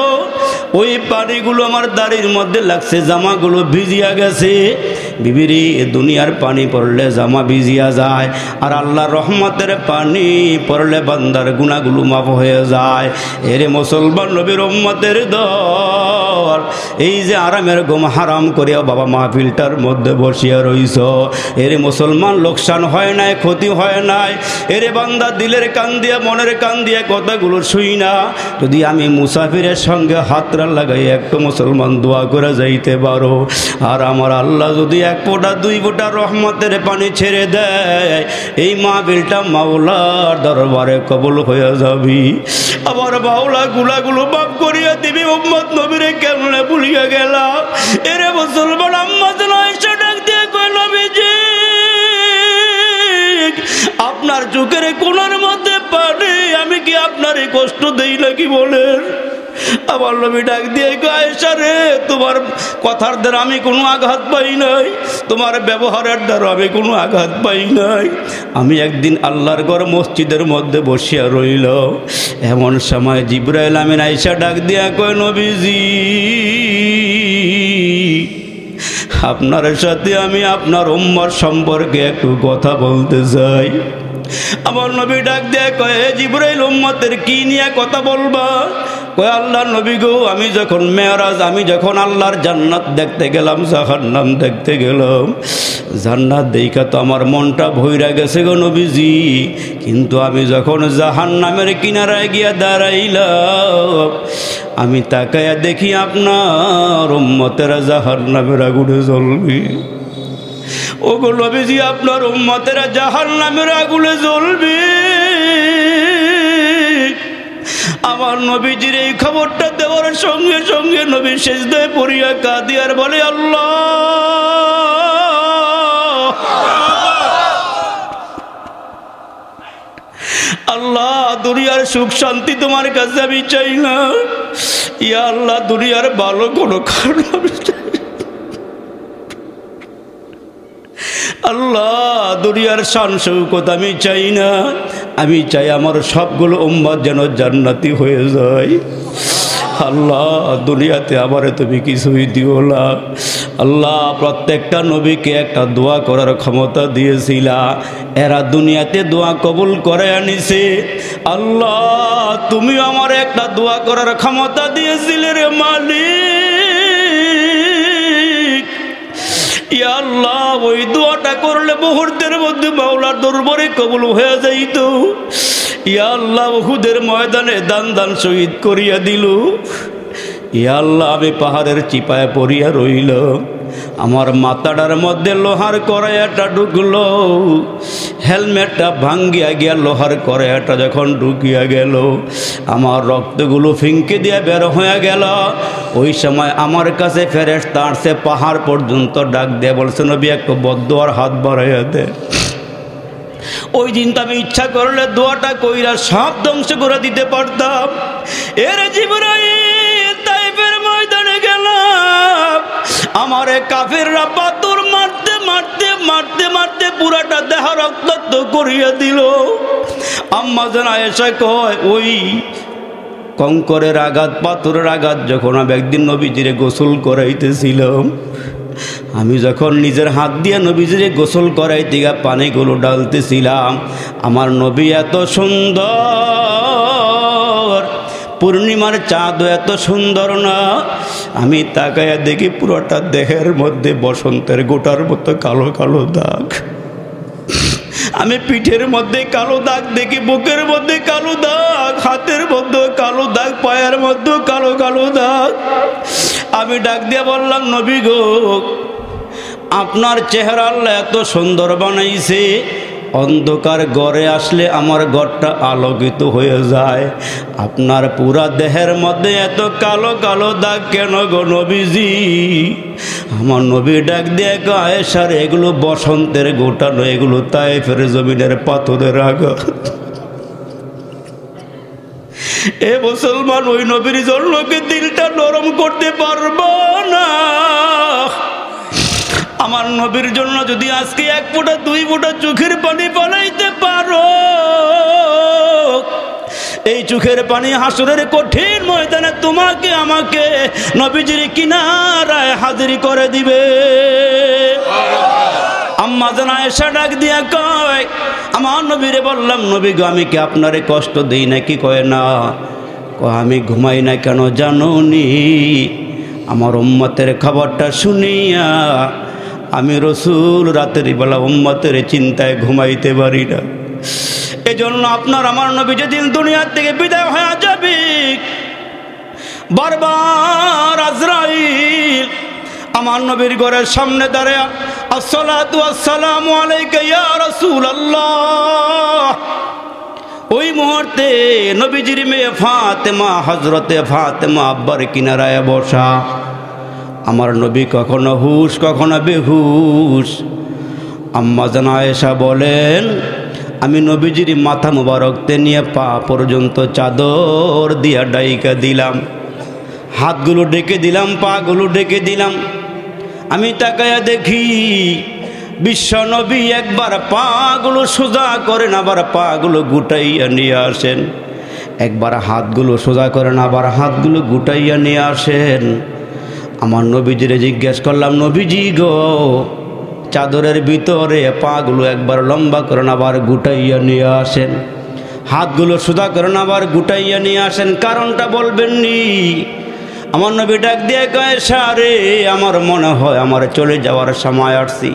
ওই পানিগুলো আমার দাড়ির মধ্যে লাগছে, জামাগুলো ভিজিয়া গেছে। বিবিরে দুনিয়ার পানি পড়লে জামা ভিজিয়া যায়, আর আল্লাহর রহমতের পানি পড়লে বান্দার গুনাহগুলো মাফ হয়ে যায়। এরে মুসলমান নবীর উম্মতের দল, এই যে আরামের ঘুম হারাম করিয়া বাবা মাহফিলটার মধ্যে বসিয়া রইছ, এরে মুসলমান লোকসান হয় নাই, ক্ষতি হয় নাই। এরে বান্দা দিলের কান দিয়া মনের কান দিয়া কথাগুলো শুই না, যদি আমি মুসাফিরের সঙ্গে হাতরা লাগাই একটু মুসলমান দোয়া করে যাইতে পারো, আর আমার আল্লাহ যদি এক ফোঁটা দুই ফোঁটা রহমতের পানি ছেড়ে দেয়, এই মাহফিলটা মাওলার দরবারে কবুল হয়ে যাবি। আবার মাওলা গুলাগুলো মাফ করিয়া দিবি। উম্মত নবীরে কেমনে ভুলিয়া গেলা? এরে মুসলমান আম্মা জান আয়েশা ডাক দিয়ে কয়, নবীজি আপনার চোখের কোণার মধ্যে পানি, আমি কি আপনার এই কষ্ট দেই নাকি বলেন? আমার নবী ডাক দিয়ে কয়, আয়েশা রে, তোমার কথার দ্বারা আমি কোনো আঘাত পাই নাই, তোমার ব্যবহারের দ্বারা আমি কোনো আঘাত পাই নাই। আমি একদিন আল্লাহর ঘর মসজিদের মধ্যে বসিয়া রইল, এমন সময় জিবরাইল আমিন আয়েশা ডাক দিয়া কয়, নবীজি আপনার সাথে আমি আপনার উম্মার সম্পর্কে একটু কথা বলতে চাই। আমার নবী ডাক দেয় কয়, জিবরাইল উম্মতের কি নিয়ে কথা বলবা? কয়, আল্লাহর নবী গো, আমি যখন মেরাজ, আমি যখন আল্লাহর জান্নাত দেখতে গেলাম, জাহান্নাম দেখতে গেলাম, জান্নাত দেখা তো আমার মনটা ভইরা গেছে গো নবীজি, কিন্তু আমি যখন জাহান্নামের কিনারায় গিয়া দাঁড়াইলাম, আমি তাকায়া দেখি আপনার উম্মতেরা জাহান্নামের আগুনে জ্বলবে। ও গো নবীজি, আপনার উম্মতেরা জাহান্নামের আগুনে জ্বলবে। আমার নবীজির এই খবরটা দেওয়ার সঙ্গে সঙ্গে নবী সিজদায় পড়িয়া কাঁদি আর বলে, আল্লাহ আল্লাহ, দুনিয়ার সুখ শান্তি তোমার কাছে আমি চাই না। ইয়া আল্লাহ, দুনিয়ার ভালো কোনো খারাপ আমি চাই। আল্লাহ, দুনিয়ার শান শৌকত আমি চাই না, আমি চাই আমার সবগুলো উম্মত যেন জান্নাতি হয়ে যায়। আল্লাহ, দুনিয়াতে আমারে তুমি কিছুই দিও না। আল্লাহ, প্রত্যেকটা নবীকে একটা দোয়া করার ক্ষমতা দিয়েছিলা, এরা দুনিয়াতে দোয়া কবুল করে আনিছে। আল্লাহ, তুমি আমার একটা দোয়া করার ক্ষমতা দিয়েছিলে রে মালিক। ইয়া আল্লাহ, ওই দোয়াটা করলে মুহূর্তের মধ্যে মাওলার দরবারে কবুল হয়ে যাইত। ইয়া আল্লাহ, উহুদের ময়দানে দান দান শহীদ করিয়া দিল। ইয়া আল্লাহ, আমি পাহাড়ের চিপায় পড়িয়া রইল, আমার মাথাটার মধ্যে লোহার কড়াইটা ঢুকলো, হেলমেটটা ভাঙ্গিয়া গিয়া লোহার কড়াইটা যখন ঢুকিয়া গেল, আমার রক্তগুলো ফিঙ্কে দিয়া বের হয়ে গেল। ওই সময় আমার কাছে ফেরেশতা আসছে, পাহাড় পর্যন্ত ডাক দিয়ে বলছে, নবী একটু বদদোয়ার হাত বাড়াইয়া দে। ওই দিনটা আমি ইচ্ছা করলে দোয়াটা কইরা সব ধ্বংস করে দিতে পারতাম। এর জিবরাইল তাইফের ময়দানে গেলাম, আমারে কাফিররা পাথর মারতে মারতে মারতে মারতে পুরাটা দেহ রক্তাক্ত করিয়া দিল। আম্মা জান আয়েশা কয় ওই কঙ্করের আঘাত পাথরের আঘাত যখন আমি একদিন নবীজিরে গোসল করাইতেছিলাম, আমি যখন নিজের হাত দিয়ে নবীজিরে গোসল করাইতে গিয়ে পানিগুলো ডালতেছিলাম, আমার নবী এত সুন্দর, পূর্ণিমার চাঁদও এত সুন্দর না। আমি তাকায়া দেখি পুরোটা দেহের মধ্যে বসন্তের গোটার মতো কালো কালো দাগ। আমি পিঠের মধ্যে কালো দাগ দেখি, বুকের মধ্যে কালো দাগ, হাতের মধ্যে কালো দাগ, পায়ের মধ্যে কালো কালো দাগ। আমি ডাক দিয়ে বললাম, নবী গো, আপনার চেহারা আল্লাহ এত সুন্দর বানাইছে, অন্ধকার ঘরে আসলে আমার ঘরটা আলোকিত হয়ে যায়, আপনার পুরা দেহের মধ্যে এত কালো কালো দাগ কেন গো নবীজি? আমার নবী ডাক দিয়ে আয়েশার এগুলো বসন্তের গোটানো, এগুলো তায়েফের জমিনের পাথরের আঘাত। এ মুসলমান, ওই নবীর জন্য কি দিলটা নরম করতে পারবো না? আমার নবীর জন্য যদি আজকে 1 ফোঁটা 2 ফোঁটা চোখের পানি পালাইতে পারো, এই চোখের পানি হাসরের কঠিন ময়দানে তোমাকে আমাকে নবীজির কিনারায় হাজির করে দিবে। আম্মা জান আয়েশা ডাক দিয়া কয়, আমার নবীরে বললাম, নবী গো, আমি কি আপনারে কষ্ট দেই নাকি? কয় না। আমি ঘুমাই না কেন জানোনি? আমার উম্মতের খবরটা শুনিয়া আমি রসুল রাতের বেলা উম্মতের চিন্তায় ঘুমাইতে পারি না। এজন্য আপনার আমার নবী যেদিন দুনিয়ার থেকে বিদায় হয়ে যাবে, বারবার আজরাইল আমার নবীর ঘরের সামনে দাঁড়ায়, আসসালাতু আসসালামু আলাইকা ইয়া রাসূলুল্লাহ। ওই মুহূর্তে নবীজির মেয়ে ফাতেমা, হযরতে ফাতেমা আব্বার কিনারায় বসা। আমার নবী কখনো হুশ কখনো বেহুশ। আম্মা জান আয়েশা বলেন, আমি নবীজির মাথা মোবারকতে নিয়ে পা পর্যন্ত চাদর দিয়া ডাইকা দিলাম, হাতগুলো ডেকে দিলাম, পাগুলো ডেকে দিলাম। আমি তাকায়া দেখি বিশ্ব নবী একবার পাগুলো সোজা করেন, আবার পাগুলো গুটাইয়া নিয়ে আসেন, একবার হাতগুলো সোজা করেন, আবার হাতগুলো গুটাইয়া নিয়ে আসেন। আমার নবীজিরে জিজ্ঞেস করলাম, নবীজি গো, চাদরের ভিতরে পাগুলো একবার লম্বা করেন, আবার গুটাইয়া নিয়ে আসেন, হাতগুলো সোজা করেন, আবার গুটাইয়া নিয়ে আসেন, কারণটা বলবেননি? আমার নবী ডাক দিয়ে কয়, সারে আমার মনে হয় আমার চলে যাওয়ার সময় আসছি,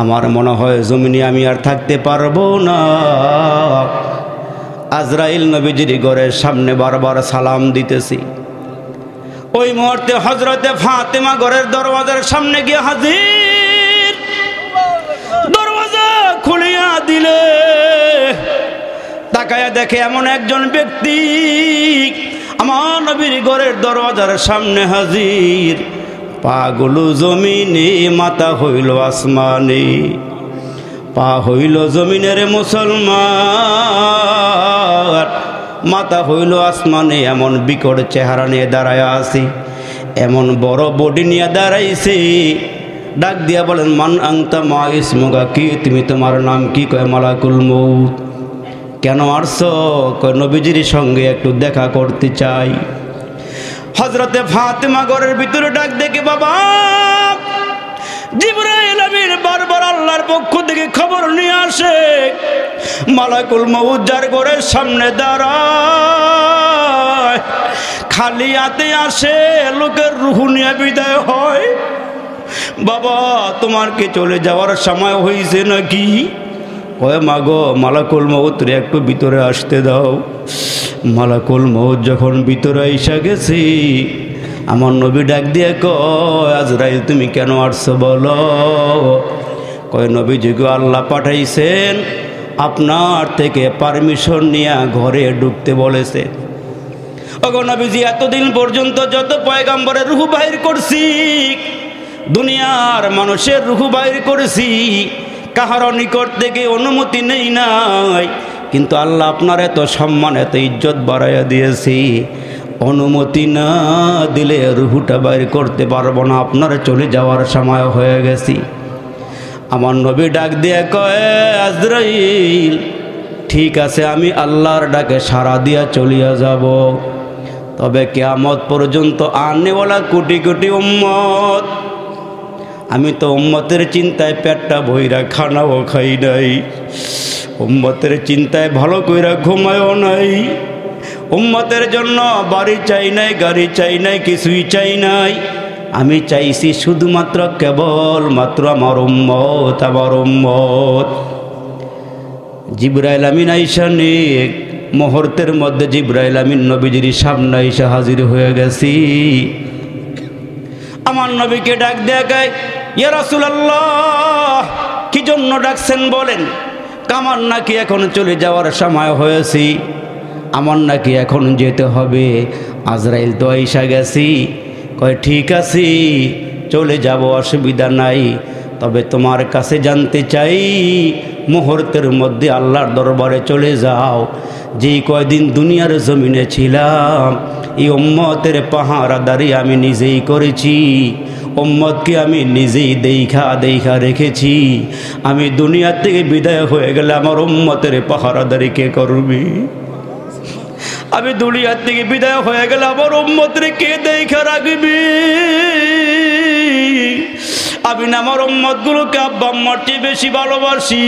আমার মনে হয় জমিনে আমি আর থাকতে পারবো না। আজরাইল নবীজির ঘরের সামনে বারবার সালাম দিতেছি। ওই মুহূর্তে হযরতে ফাতেমা ঘরের দরওয়াজার সামনে গিয়ে হাজির। দরওয়াজা খুলিয়া দিলে তাকায়া দেখে এমন একজন ব্যক্তি আমার নবীর ঘরের দরওয়াজার সামনে হাজির, পাগুলো জমিনে, মাথা হইল আসমানে। পা হইল জমিনের মুসলমান, মাথা হইল আসমানে। এমন বিকট চেহারা নিয়ে দাঁড়ায় আছি, এমন বড় বডি নিয়ে দাঁড়াইছে। ডাক দিয়া বলেন, মান আংতা মা ইসমুকা, কি তুমি, তোমার নাম কি? কয় মালাকুল মউত। কেন আসছো? কয় নবীজির সঙ্গে একটু দেখা করতে চাই। হযরতে ফাতেমা ঘরের ভিতরে ডাক দেখে, বাবা জিবরাইল আমিন বারবার আল্লাহর পক্ষ থেকে খবর নিয়ে আসে, মালাকুল মউত যার ঘরের সামনে দাঁড়ায় খালি হাতে আসে, লোকের রূহ নিয়ে বিদায় হয়। বাবা তোমার কি চলে যাওয়ার সময় হয়েছে নাকি? ওই মাগো, মালাকুল মউত রে একটু ভিতরে আসতে দাও। মালাকুল মউত যখন ভিতরে এসে গেছি, আমার নবী ডাক দিয়ে কয়, আজরাইল তুমি কেন আসছো বলো? কয় নবীজি গো, আল্লাহ পাঠাইছেন, আপনার থেকে পারমিশন নিয়ে ঘরে ঢুকতে বলেছে। ওগো নবীজি, এতদিন পর্যন্ত যত পয়গম্বরের রূহ বাইর করছি, দুনিয়ার মানুষের রূহ বাইর করেছি, কাহার নিকট থেকে অনুমতি নেই নাই, কিন্তু আল্লাহ আপনার এত সম্মান এত ইজ্জত বাড়াইয়া দিয়েছি, অনুমতি না দিলে রুহুটা বাইর করতে পারবো না, আপনার চলে যাওয়ার সময় হয়ে গেছি। আমার নবী ডাক দিয়ে কয়, আজরাইল ঠিক আছে, আমি আল্লাহর ডাকে সাড়া দিয়া চলিয়া যাব, তবে কিয়ামত পর্যন্ত আনেওয়ালা কোটি কোটি উম্মত, আমি তো উম্মতের চিন্তায় পেটটা ভইরা খানাও খাই নাই, উম্মতের চিন্তায় ভালো কইরা ঘুমায়ও নাই, উম্মতের জন্য বাড়ি চাই নাই, গাড়ি চাই নাই, কিছুই চাই নাই, আমি চাইছি শুধুমাত্র কেবল মাত্র আমার উম্মত, আমার উম্মত। জিবরাইল আমিন আইসা নেক মুহূর্তের মধ্যে জিবরাইল আমিন নবীজির সামনে এসে হাজির হয়ে গেছি। আমার নবীকে ডাক দেখায়, ইয়া রাসূলুল্লাহ, কি জন্য ডাকছেন বলেন? আমার নাকি এখন চলে যাওয়ার সময় হয়েছি, আমার নাকি এখন যেতে হবে, আজরাইল তো আইসা গেছি। কয় ঠিক আছে, চলে যাব, অসুবিধা নাই, তবে তোমার কাছে জানতে চাই, মুহূর্তের মধ্যে আল্লাহর দরবারে চলে যাও, যেই কয়দিন দুনিয়ার জমিনে ছিলাম এই উম্মতের পাহারাদারি আমি নিজেই করেছি, উম্মতকে আমি নিজেই দেখা রেখেছি, আমি দুনিয়া থেকে বিদায় হয়ে গেলে আমার উম্মতের পাহারাদারি কে করবি? আমি দুনিয়া থেকে বিদায় হয়ে গেলে আমার উম্মতের কে দেখা রাখবি? আমি না আমার উম্মতগুলোকে আব্বা আম্মার চেয়ে বেশি ভালোবাসি।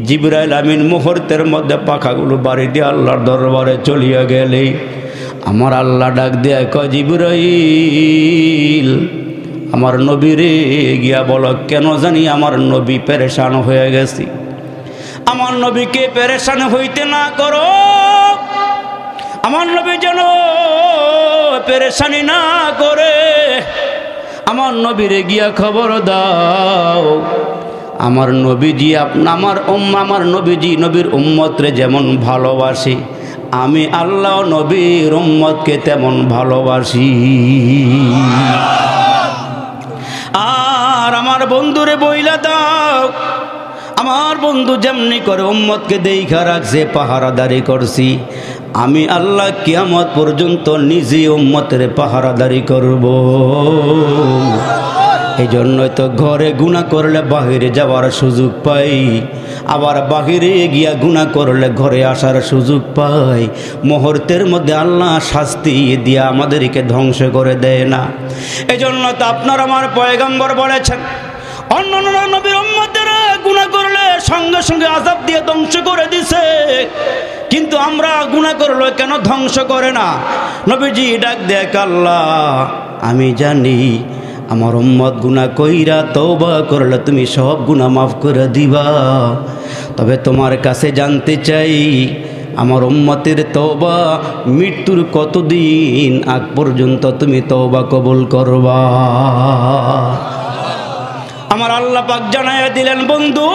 জিবরাইল আমিন মুহূর্তের মধ্যে পাখাগুলো বাড়ি দিয়ে আল্লাহর দরবারে চলিয়া গেলে আমার আল্লাহ ডাক দিয়ে কয়, জিবরাইল আমার নবীরে গিয়া বলো, কেন জানি আমার নবী পেরেশান হয়ে গেছি, আমার নবীকে পেরেশান হইতে না করো, আমার নবী যেন পেরেশানি না করে, আমার নবীরে গিয়া খবর দাও, আমার নবীজি আমার নবীজি নবীর উম্মতরে যেমন ভালোবাসি, আমি আল্লাহ নবীর উম্মতকে তেমন ভালোবাসি। আর আমার বন্ধুরে বইলা দাও, আমার বন্ধু যেমনি করে উম্মতকে দেখা রাখছে, পাহারাদারি করছি, আমি আল্লাহ কিয়ামত পর্যন্ত নিজে উম্মতের পাহারাদারি করব। এই জন্যই তো ঘরে গুনাহ করলে বাহিরে যাওয়ার সুযোগ পাই, আবার বাহিরে গিয়া গুনাহ করলে ঘরে আসার সুযোগ পাই। মুহূর্তের মধ্যে আল্লাহ শাস্তি দিয়া আমাদেরকে ধ্বংস করে দেয় না। এই জন্য তো আপনার আমার পয়গম্বর বলেছেন, অন্যান্য নবীর উম্মতেরা গুনাহ করলে সঙ্গে সঙ্গে আযাব দিয়ে ধ্বংস করে দিছে, কিন্তু আমরা গুনাহ করলে কেন ধ্বংস করে না? নবীজি ডাক দেয়, আল্লাহ আমি জানি আমার উম্মত গুনাহ কইরা তওবা করলে তুমি সব গুনাহ মাফ করে দিবা, তবে তোমার কাছে জানতে চাই আমার উম্মতের তওবা মৃত্যুর কতদিন আগ পর্যন্ত তুমি তওবা কবুল করবা? আমার আল্লাহ পাক জানাইয়া দিলেন, বন্ধু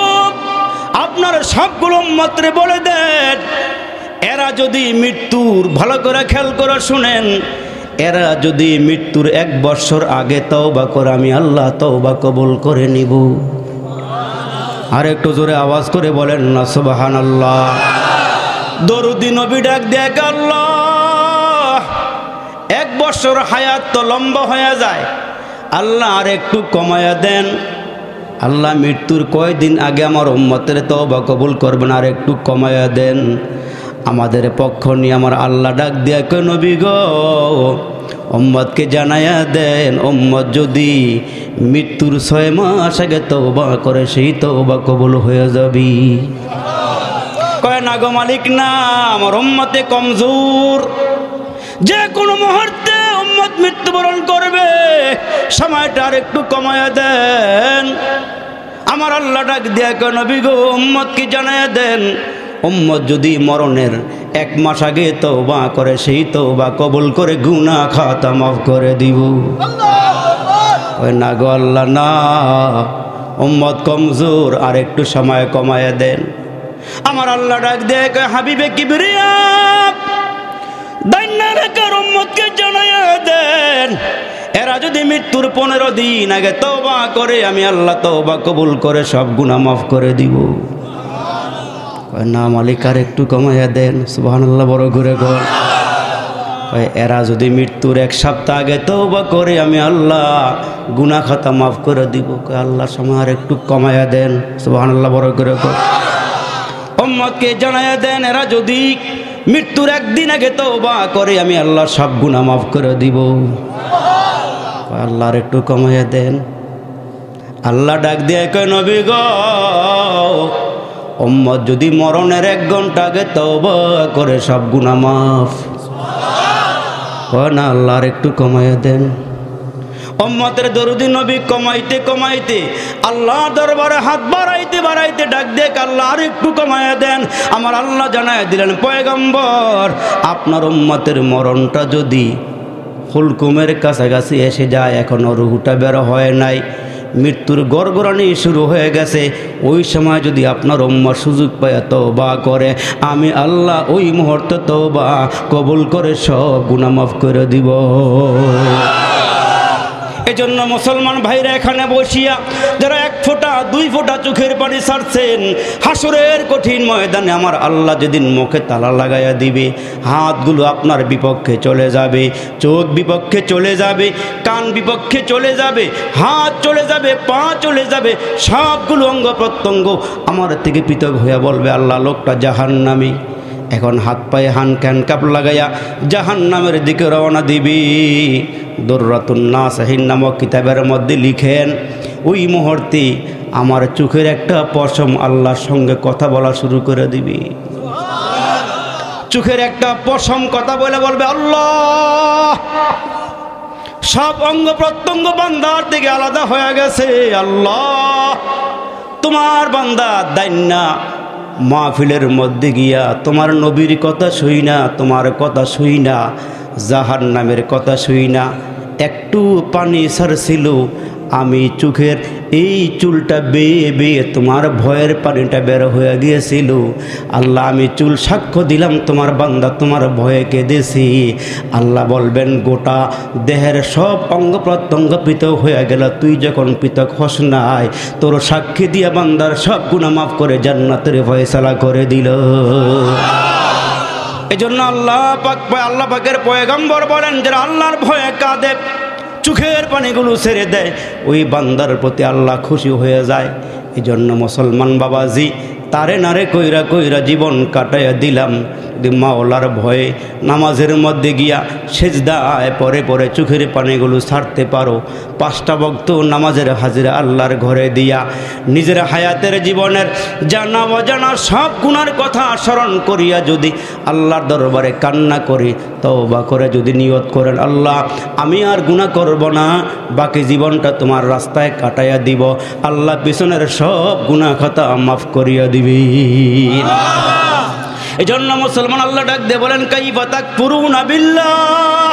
আপনার সবগুলো উম্মতরে বলে দেন, এরা যদি মৃত্যুর, ভালো করে খেয়াল করে শুনেন, এরা যদি মৃত্যুর 1 বছর আগে তওবা করে আমি আল্লাহ তওবা কবুল করে নিব। আর একটু জোরে আওয়াজ করে বলেন না সুবহানাল্লাহ। দরুদি নবী ডাক দেখ, আল্লাহ 1 বছর হায়াত তো লম্বা হয়ে যায়, আল্লাহ আর একটু কমায়া দেন, আল্লাহ মৃত্যুর কয়দিন আগে আমার উম্মতের তওবা কবুল করবেন, আর একটু কমায়া দেন। আমাদের পক্ষ নিয়ে আমার আল্লাহ ডাক দিয়া কয়, নবী গো উম্মতকে জানায়া দেন, উম্মত যদি মৃত্যুর 6 মাস আগে তওবা করে সেই তওবা কবুল হয়ে যাবে। কয় না গো মালিক না, আমার উম্মতে কমজোর, যে কোনো মুহূর্তে উম্মত মৃত্যুবরণ করবে, সময়টা আর একটু কমায়া দেন। আমার আল্লাহ ডাক দিয়া কয়, নবী গো উম্মতকে জানায়া দেন, উম্মত যদি মরণের 1 মাস আগে তওবা করে সেই তওবা কবুল করে গুনাহ খাতা মাফ করে দিব। ওই না গো আল্লাহ না, উম্মত কমজোর, আর একটু সময় কমায়া দেন। আমার আল্লাহ ডাক দিয়ে কয়, হাবিবে কিবরিয়া দাইন্নার উম্মতকে জানায়া দেন, এরা যদি মৃত্যুর 15 দিন আগে তওবা করে আমি আল্লাহ তওবা কবুল করে সব গুনাহ মাফ করে দিব। না মালিক আর একটু কমাইয়া দেন। সুবহানাল্লাহ বড় ঘুরে ঘর। এরা যদি মৃত্যুর 1 সপ্তাহ আগে তওবা করে আমি আল্লাহ গুনাহ খাতা মাফ করে দিব। আল্লাহ সময় আর একটু কমাইয়া দেন। সুবহানাল্লাহ বড় করে ঘর। উম্মতকে জানাইয়া দেন এরা যদি মৃত্যুর 1 দিন আগে তওবা করে আমি আল্লাহ সব গুনাহ মাফ করে দিব। আল্লাহ আর একটু কমাইয়া দেন। আল্লাহ ডাক দিয়ে কয় নবী গো, উম্মত যদি মরণের 1 ঘন্টা আগে তওবা করে সব গুনাহ মাফ। না আল্লাহ আর একটু কমাইয়া দেন। উম্মতের দরুদি নবী কমাইতে কমাইতে আল্লাহ দরবারে হাত বাড়াইতে বাড়াইতে ডাক দিয়ে আল্লাহ আর একটু কমাইয়া দেন। আমার আল্লাহ জানায় দিলেন পয়গম্বর আপনার উম্মতের মরণটা যদি হুলকুমের কাছাকাছি এসে যায়, এখনো রুহুটা বের হয় নাই, মৃত্যুর গড়গড়ানি শুরু হয়ে গেছে, ওই সময় যদি আপনার উম্মত সুযোগ পায় তওবা করে আমি আল্লাহ ওই মুহূর্তে তওবা কবুল করে সব গুনাহ মাফ করে দিব। এজন্য মুসলমান ভাইরা এখানে বসিয়া যারা 1 ফোঁটা 2 ফোঁটা চোখের পানি ছাড়ছেন, হাসরের কঠিন ময়দানে আমার আল্লাহ যেদিন মুখে তালা লাগাইয়া দিবে, হাতগুলো আপনার বিপক্ষে চলে যাবে, চোখ বিপক্ষে চলে যাবে, কান বিপক্ষে চলে যাবে, হাত চলে যাবে, পা চলে যাবে, সবগুলো অঙ্গ প্রত্যঙ্গ আমার থেকে পৃথক হইয়া বলবে আল্লাহ লোকটা জাহান্নামী। এখন হাত পায়ে হ্যান্ডকাপ লাগাইয়া জাহান্নামের দিকে রওনা দিবি। দুররাতুন নাসিহিন নামক কিতাবের মধ্যে লিখেন ওই মুহূর্তে আমার চোখের একটা পশম আল্লাহর সঙ্গে কথা বলা শুরু করে দিবি। চোখের একটা পশম কথা বলে বলবে আল্লাহ। সব অঙ্গ প্রত্যঙ্গ বান্দার থেকে আলাদা হয়ে গেছে। আল্লাহ তোমার বান্দা দাইন্না মাহফিলের মধ্যে গিয়া তোমার নবীর কথা শুই না, তোমার কথা শুই না, জাহান্নামের কথা শুই না, একটু পানি ছাড়ছিল, আমি চোখের এই চুলটা বেয়ে বেয়ে তোমার ভয়ের পানিটা বের হয়ে গিয়েছিল। আল্লাহ আমি চুল সাক্ষ্য দিলাম তোমার বান্দা তোমার ভয়ে কেঁদেছি। আল্লাহ বলবেন গোটা দেহের সব অঙ্গ প্রত্যঙ্গ পৃথক হয়ে গেল, তুই যখন পৃথক হস নাই, তোর সাক্ষী দিয়া বান্দার সব গুনাহ মাফ করে জান্নাতের ফয়সালা করে দিল। এজন্য আল্লাহ পাকের পয়গম্বর বলেন যারা আল্লাহর ভয়ে কাঁদে, চোখের পানিগুলো ছেড়ে দেয়, ওই বান্দার প্রতি আল্লাহ খুশি হয়ে যায়। এই জন্য মুসলমান বাবাজি তারে নারে কইরা কইরা জীবন কাটাইয়া দিলাম। যদি মাওলার ভয়ে নামাজের মধ্যে গিয়া সেজদায় পরে পরে চোখের পানিগুলো ছাড়তে পারো, 5টা ওয়াক্ত নামাজের হাজিরা আল্লাহর ঘরে দিয়া নিজের হায়াতের জীবনের জানা অজানা সব গুনার কথা স্মরণ করিয়া যদি আল্লাহর দরবারে কান্না করি, তওবা করে যদি নিয়ত করেন আল্লাহ আমি আর গুনাহ করব না, বাকি জীবনটা তোমার রাস্তায় কাটাইয়া দিব, আল্লাহ পিছনের সব গুনাহ খাতা মাফ করিয়া দিবি। এজন্য মুসলমান আল্লাহ ডাক দিয়ে বলেন কাইফা তাকফুরুনা বিল্লাহ,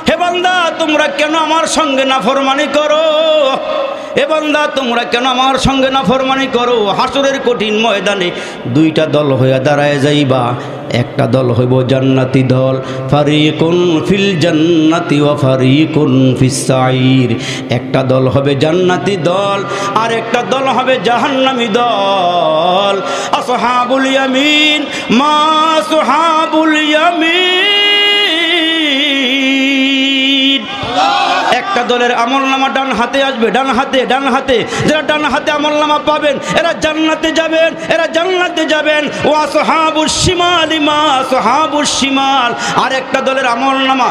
হে বান্দা তোমরা কেন আমার সঙ্গে নাফরমানি করো, হে বান্দা তোমরা কেন আমার সঙ্গে নাফরমানি করো। হাসরের কঠিন ময়দানে 2টা দল হইয়া দাঁড়ায় যাইবা। একটা দল হইব জান্নাতি দল, ফারিকুন ফিল জান্নাতি ওয়া ফারিকুন ফিস সাইর। একটা দল হবে জান্নাতি দল আর একটা দল হবে জাহান্নামী দল। আসহাবুল ইয়ামিন মা আসহাবুল ইয়ামিন। একটা দলের আমলনামা ডান হাতে আসবে, ডান হাতে যারা ডান হাতে আমলনামা পাবেন এরা জান্নাতে যাবেন, এরা জান্নাতে যাবেন। ও আসহাবুশ শিমাল মা আসহাবুশ শিমাল। আর একটা দলের আমলনামা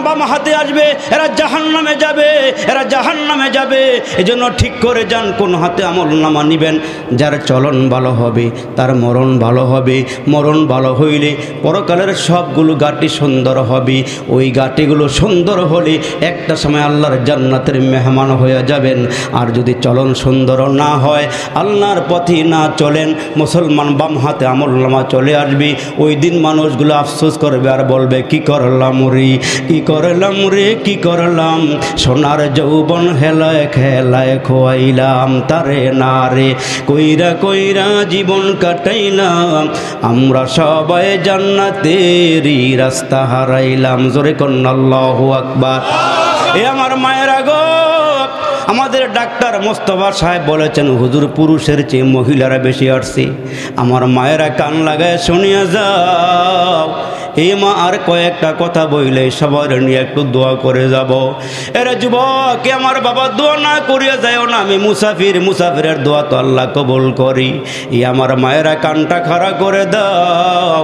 বাম হাতে আসবে, এরা জাহান্নামে যাবে, এরা জাহান্নামে যাবে। এজন্য ঠিক করে যান কোন হাতে আমলনামা নেবেন। যার চলন ভালো হবে তার মরণ ভালো হবে, মরণ ভালো হইলে পরকালের সবগুলো গাটি সুন্দর হবে। ওই গাটিগুলো সুন্দর হলে একটা সময় আল্লাহর জান্নাতের মেহমান হয়ে যাবেন। আর যদি চলন সুন্দর না হয়, আল্লাহর পথে না চলেন, মুসলমান বাম হাতে আমলনামা চলে আসবে। ওই দিন মানুষগুলো আফসোস করবে আর বলবে কি করলাম রে, কি করলাম রে, কি করলাম, সোনার যৌবন হেলায় খেলায় খোয়াইলাম তারে না রে, কইরা কইরা জীবন কাটাইলাম, আমরা সবাই জান্নাতেরই রাস্তা হারাইলাম। জোরে কন্না আল্লাহু আকবার। এ আমার মায়েরা গো, আমাদের ডাক্তার মোস্তফা সাহেব বলেছেন হুজুর পুরুষের চেয়ে মহিলারা বেশি আসছে। আমার মায়েরা কান লাগায় শুনিয়া যাও, এই মা আর কয়েকটা কথা বইলে সবার নিয়ে একটু দোয়া করে যাব। এরা যুবক, আমার বাবা দোয়া না করিয়া যাও না, আমি মুসাফির, মুসাফিরের দোয়া তো আল্লাহ কবুল করি। এই আমার মায়েরা কানটা খাড়া করে দাও।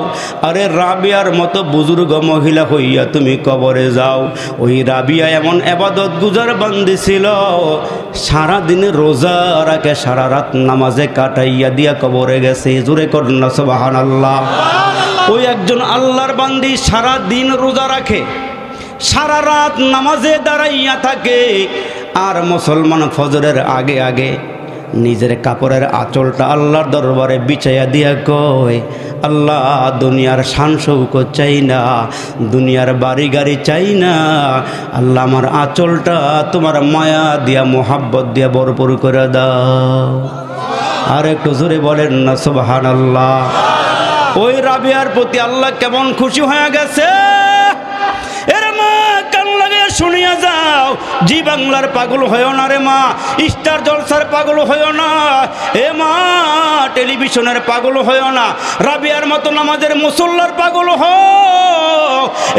আরে রাবিয়ার মতো বুজুর্গ মহিলা হইয়া তুমি কবরে যাও। ওই রাবিয়া এমন ইবাদত গুজার বান্দি ছিল, সারাদিনে রোজা রাখে, সারা রাত নামাজে কাটাইয়া দিয়া কবরে গেছে। জোরে করুন না সুবহানাল্লাহ। ওই একজন আল্লাহর বান্দি সারা দিন রোজা রাখে, সারা রাত নামাজে দাঁড়াইয়া থাকে, আর মুসলমান ফজরের আগে আগে নিজের কাপড়ের আঁচলটা আল্লাহর দরবারে বিছাইয়া দিয়া কয়, আল্লাহ দুনিয়ার শান শৌকত চাই না, দুনিয়ার বাড়ি গাড়ি চাই না, আল্লাহ আমার আঁচলটা তোমার মায়া দিয়া মোহাব্বত দিয়া ভরপুর করে দাও। আর একটু জোরে বলেন না সুবহানাল্লাহ। ওই রাবিয়ার প্রতি আল্লাহ কেমন খুশি হয়ে গেছে। এর মা কান লাগে শুনিয়া যাও, জি বাংলার পাগল হয়েও না রে মা, স্টার জলসার পাগল হয়েও না, এ মা টেলিভিশনের পাগল হয়েও না, রাবিয়ার মতো নামাজের মুসল্লার পাগল হও।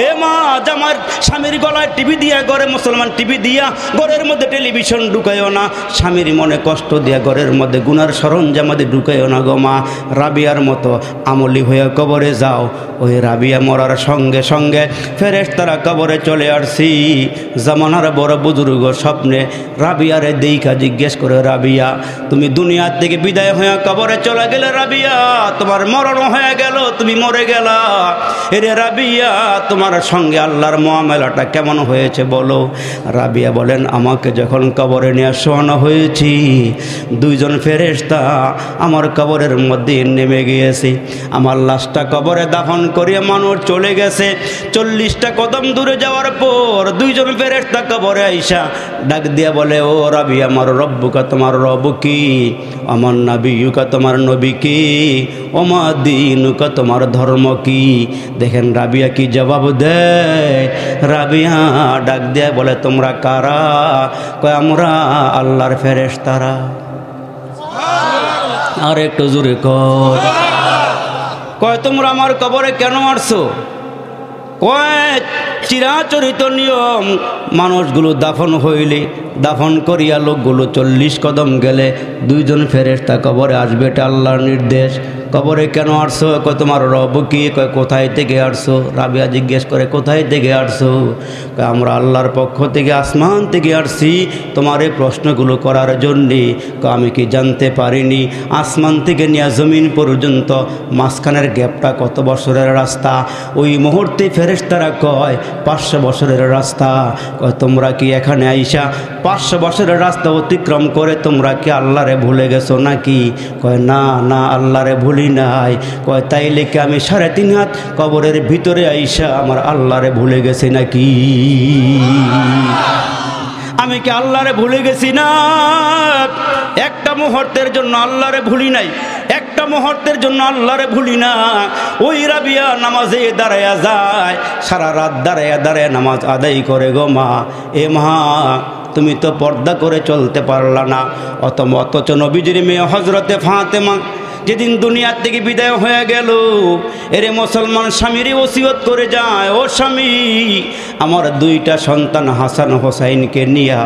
এ মা জামার স্বামীর গলায় টিভি দিয়া, ঘরে মুসলমান টিভি দিয়া ঘরের মধ্যে টেলিভিশন ঢুকাইও না, স্বামীর মনে কষ্ট দিয়া ঘরের মধ্যে গুনার সরঞ্জামাদি ঢুকাইও না গো মা। রাবিয়ার মতো আমলি হয়ে কবরে যাও। ওই রাবিয়া মরার সঙ্গে সঙ্গে ফেরেশতারা কবরে চলে আসছি। জামানার বড় বুজুর্গ স্বপ্নে রাবিয়ারে দেইখা জিজ্ঞেস করে, রাবিয়া তুমি দুনিয়ার থেকে বিদায় হয়ে কবরে চলে গেলে, রাবিয়া তোমার মরণ হয়ে গেল, তুমি মরে গেলা, এরে রাবিয়া তোমার সঙ্গে আল্লাহর মুআমালাটা কেমন হয়েছে বলো। রাবিয়া বলেন, আমাকে যখন কবরে নিয়ে শোয়ানো হয়েছি, দুইজন ফেরেশতা আমার কবরের মধ্যে নেমে গিয়েছে, আমার লাশটা কবরে দাফন করিয়া মানুষ চলে গেছে। 40টা কদম দূরে যাওয়ার পর দুইজন ফেরেশতা কবরে আইসা ডাক দিয়া বলে, ও রাবিয়া আমার রব্বুকা তোমার রব কি, আমার নবিয়ুকা তোমার নবী কি, ওমা দীনুকা তোমার ধর্ম কি। দেখেন রাবিয়া কি জবাব দেয়। রাবিয়া ডাক দিয়া বলে, তোমরা কারা? কয় আমরা আল্লাহর ফেরেশতারা। আর একটু জোরে কয় তোমরা আমার কবরে কেন আসছো? কয় চিরাচরিত নিয়ম, মানুষগুলো দাফন হইলে দাফন করিয়া লোকগুলো 40 কদম গেলে দুইজন ফেরেশতা কবরে আসবে, এটা আল্লাহর নির্দেশ। কবরে কেন আসছো? কয় তোমার রব কি? কয় কোথায় থেকে আসছো? রাবিয়া জিজ্ঞেস করে, কোথায় থেকে আসছো? কয় আমরা আল্লাহর পক্ষ থেকে আসমান থেকে আসছি তোমার এই প্রশ্নগুলো করার জন্যে। কয় আমি কি জানতে পারিনি আসমান থেকে নিয়ে জমিন পর্যন্ত মাঝখানের গ্যাপটা কত বছরের রাস্তা? ওই মুহূর্তে ফেরেশতারা কয় 500 বছরের রাস্তা। কয় তোমরা কি এখানে আইসা 500 বছরের রাস্তা অতিক্রম করে তোমরা কি আল্লাহরে ভুলে গেছো নাকি? কয় না না, আল্লাহরে ভুলি নাই। কয় তাইলে কি আমি 3.5 হাত কবরের ভিতরে আইসা আমার আল্লাহরে ভুলে গেছি নাকি? আমি কি আল্লাহরে ভুলে গেছি না? একটা মুহূর্তের জন্য আল্লাহরে ভুলি নাই, একটা মুহূর্তের জন্য আল্লাহরে ভুলি না। ওই রাবিয়া নামাজে দাঁড়ায়া যায়, সারা রাত দাঁড়ায়া দাঁড়ায়া নামাজ আদায় করে গো মা। এ মা তুমি তো পর্দা করে চলতে পারলা না, অথচ নবীজির মেয়ে হজরতে ফাতেমা যেদিন দুনিয়ার থেকে বিদায় হয়ে গেল, এরে মুসলমান স্বামীরই ওসিয়ত করে যায়, ও স্বামী আমার 2টা সন্তান হাসান হোসাইনকে নিয়া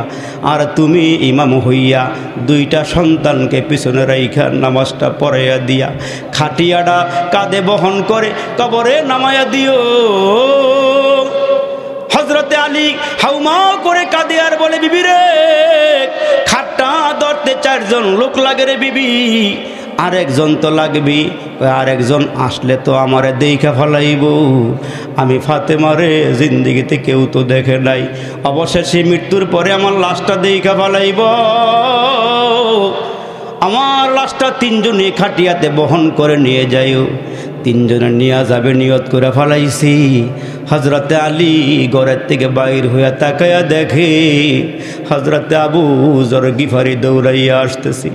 আর তুমি ইমাম হইয়া 2টা সন্তানকে পিছনে রাইখা নামাজটা পড়াইয়া দিয়া খাটিয়াটা কাঁধে বহন করে কবরে নামাইয়া দিও। হজরতে আলী হাউমাও করে কাঁদে আর বলে, বিবি রে খাটটা ধরতে 4 জন লোক লাগে রে বিবি, আরেকজন তো লাগবি। আরেকজন আসলে তো আমারে দেখা ফেলাইব। আমি ফাতেমারে জিন্দিগিতে কেউ তো দেখে নাই, অবশেষে মৃত্যুর পরে আমার লাশটা দেখা ফেলাইব। আমার লাশটা 3 জনে খাটিয়াতে বহন করে নিয়ে যাইও। 3 জনে নিয়ে যাবে নিয়ত করে ফেলাইছি। হজরতে আলী ঘরের থেকে বাইর হইয়া তাকায়া দেখে হজরতে আবু যর গিফারি দৌড়াইয়া আসতেছি।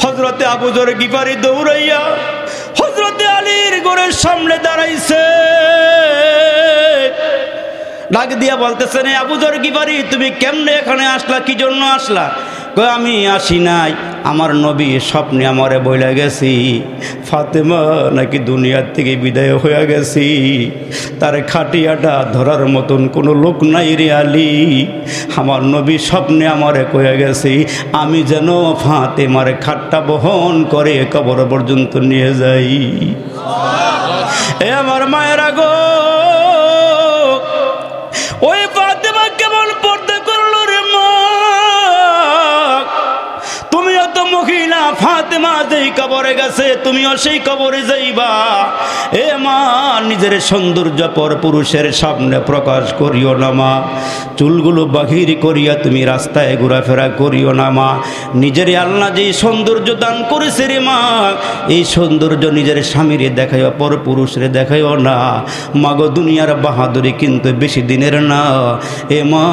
হজরতে আবু যর গিফারি দৌড়াইয়া হজরতে আলীর ঘরের সামনে দাঁড়াইছে। ডাক দিয়া বলতেছেন, আবু যর গিফারি, তুমি কেমনে এখানে আসলা, কি জন্য আসলা? কই আমি আসি নাই, আমার নবী স্বপ্নে আমারে বইলা গেছি ফাতেমা নাকি দুনিয়ার থেকে বিদায় হয়ে গেছি, তার খাটিয়াটা ধরার মতন কোনো লোক নাই রে আলী। আমার নবী স্বপ্নে আমারে কয়ে গেছি আমি যেন ফাতেমার খাটটা বহন করে কবর পর্যন্ত নিয়ে যাই। এ আমার মায়েরা গো, ওই ফাতেমা কেমন পর্দা করলো রে মা। তুমিও তো মহিলা, ফাতেমা যেই কবরে গেছে তুমিও সেই কবরে যাইবা। এ মা, নিজের সৌন্দর্য পর পুরুষের সামনে প্রকাশ করিও না মা। চুলগুলো বাহির করিয়া তুমি রাস্তায় ঘোরাফেরা করিও না মা। নিজের আল্লাহ যেই সৌন্দর্য দান করেছে রে মা, এই সৌন্দর্য নিজের স্বামীরে দেখাইও, পর পুরুষরে দেখাইও না। মাগো, দুনিয়ার বাহাদুরি কিন্তু বেশি দিনের না। এ মা,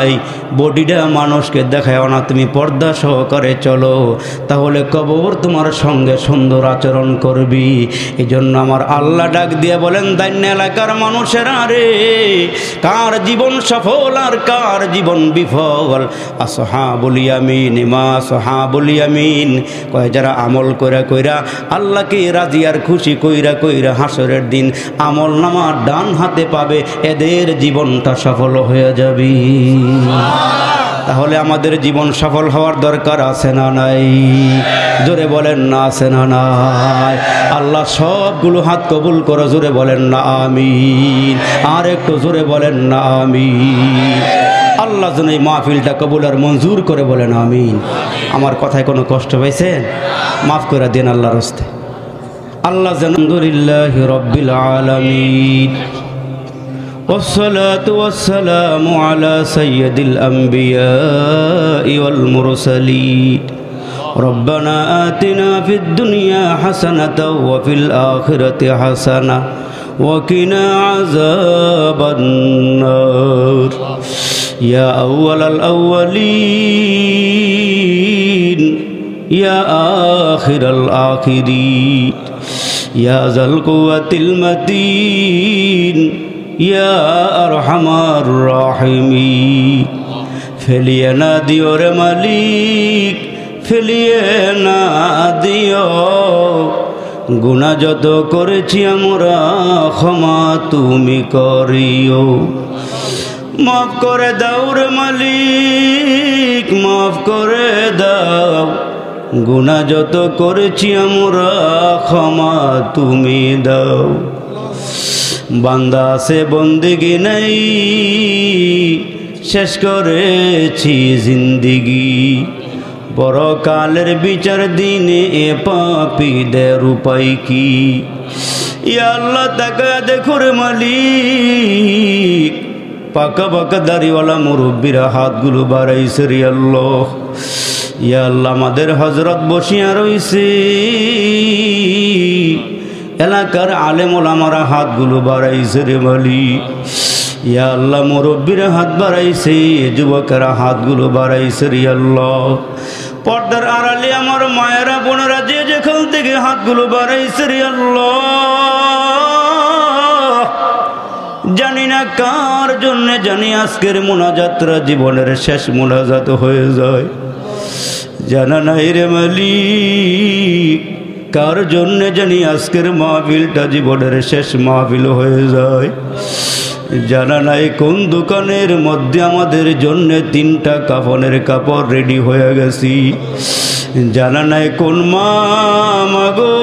এই বডিটা মানুষকে দেখাইও না, তুমি পর্দা সহকারে চলো, তাহলে কবর তোমার সঙ্গে সুন্দর আচরণ করবি। এই জন্য আমার আল্লাহ ডাক দিয়ে বলেন, দান্য এলাকার মানুষেরা রে, কার জীবন সফল আর কার জীবন বিফল? আসহাবুল ইয়ামিন, মা আসহাবুল ইয়ামিন, কয় যারা আমল কইরা কইরা আল্লাহকে রাজি আর খুশি কইরা কইরা হাসরের দিন আমল নামা ডান হাতে পাবে, এদের জীবনটা সফল হয়ে যাবে। তাহলে আমাদের জীবন সফল হওয়ার দরকার আছে না নাই? জোরে বলেন না, আছে না নাই? আল্লাহ সবগুলো হাত কবুল করো, জোরে বলেন না আমিন। আর একটু জোরে বলেন না আমিন। আল্লাহ যেন এই মাহফিলটা কবুল আর মঞ্জুর করে, বলেন আমিন। আমার কথায় কোনো কষ্ট পাইছেন? মাফ করে দিন আল্লাহর রাস্তে। আল্লাহ যেন আলহামদুলিল্লাহি রাব্বিল আলামিন, والصلاة والسلام على سيد الأنبياء والمرسلين. ربنا آتنا في الدنيا حسنة وفي الآخرة حسنة وقنا عذاب النار. يا أول الأولين يا آخر الآخرين يا ذا القوة المتين يا أرحم الراحمين. ফেলিয়ে না দিও রে মালিক, ফেলিয়ে না দিও, গুনাহ যত করেছি আমরা ক্ষমা তুমি করিও। মাফ করে দাও রে মালিক, মাফ করে দাও, গুনাহ যত করেছি আমরা ক্ষমা তুমি দাও। বান্দা আছে বন্দেগি নাই, শেষ করেছি জিন্দিগি, পরকালের বিচার দিনে এ পাপীদের উপায় কি? ইয়া আল্লাহ তাকা দেখো রে মালিক, পাকা পাকা দাড়িওয়ালা মুরব্বীরা হাতগুলো বাড়াইছে রে আল্লাহ। ইয়া আল্লাহ আমাদের হযরত বসিয়া রইছে, এলাকার আলেম ওলামারা হাতগুলো বাড়াইছে রে মালিক। ইয়া আল্লাহ মুরব্বীরা হাত বাড়াইছে, যুবকেরা হাতগুলো বাড়াইছে রে আল্লাহ। পর্দার আড়ালে আমার মায়েরা বোনেরা যে যেখান থেকে হাতগুলো বাড়াইছে রে আল্লাহ, জানি না কার জন্য জানি আজকের মোনাজাতরা জীবনের শেষ মোনাজাত হয়ে যায়, জানা নাই রে মালিক। কার জন্য জানি আজকের মাহফিলটা জীবনের শেষ মাহফিল হয়ে যায়, জানা নাই কোন দোকানের মধ্যে আমাদের জন্য 3টা কাফনের কাপড় রেডি হয়ে গেছি, জানা নাই কোন মা মাগো,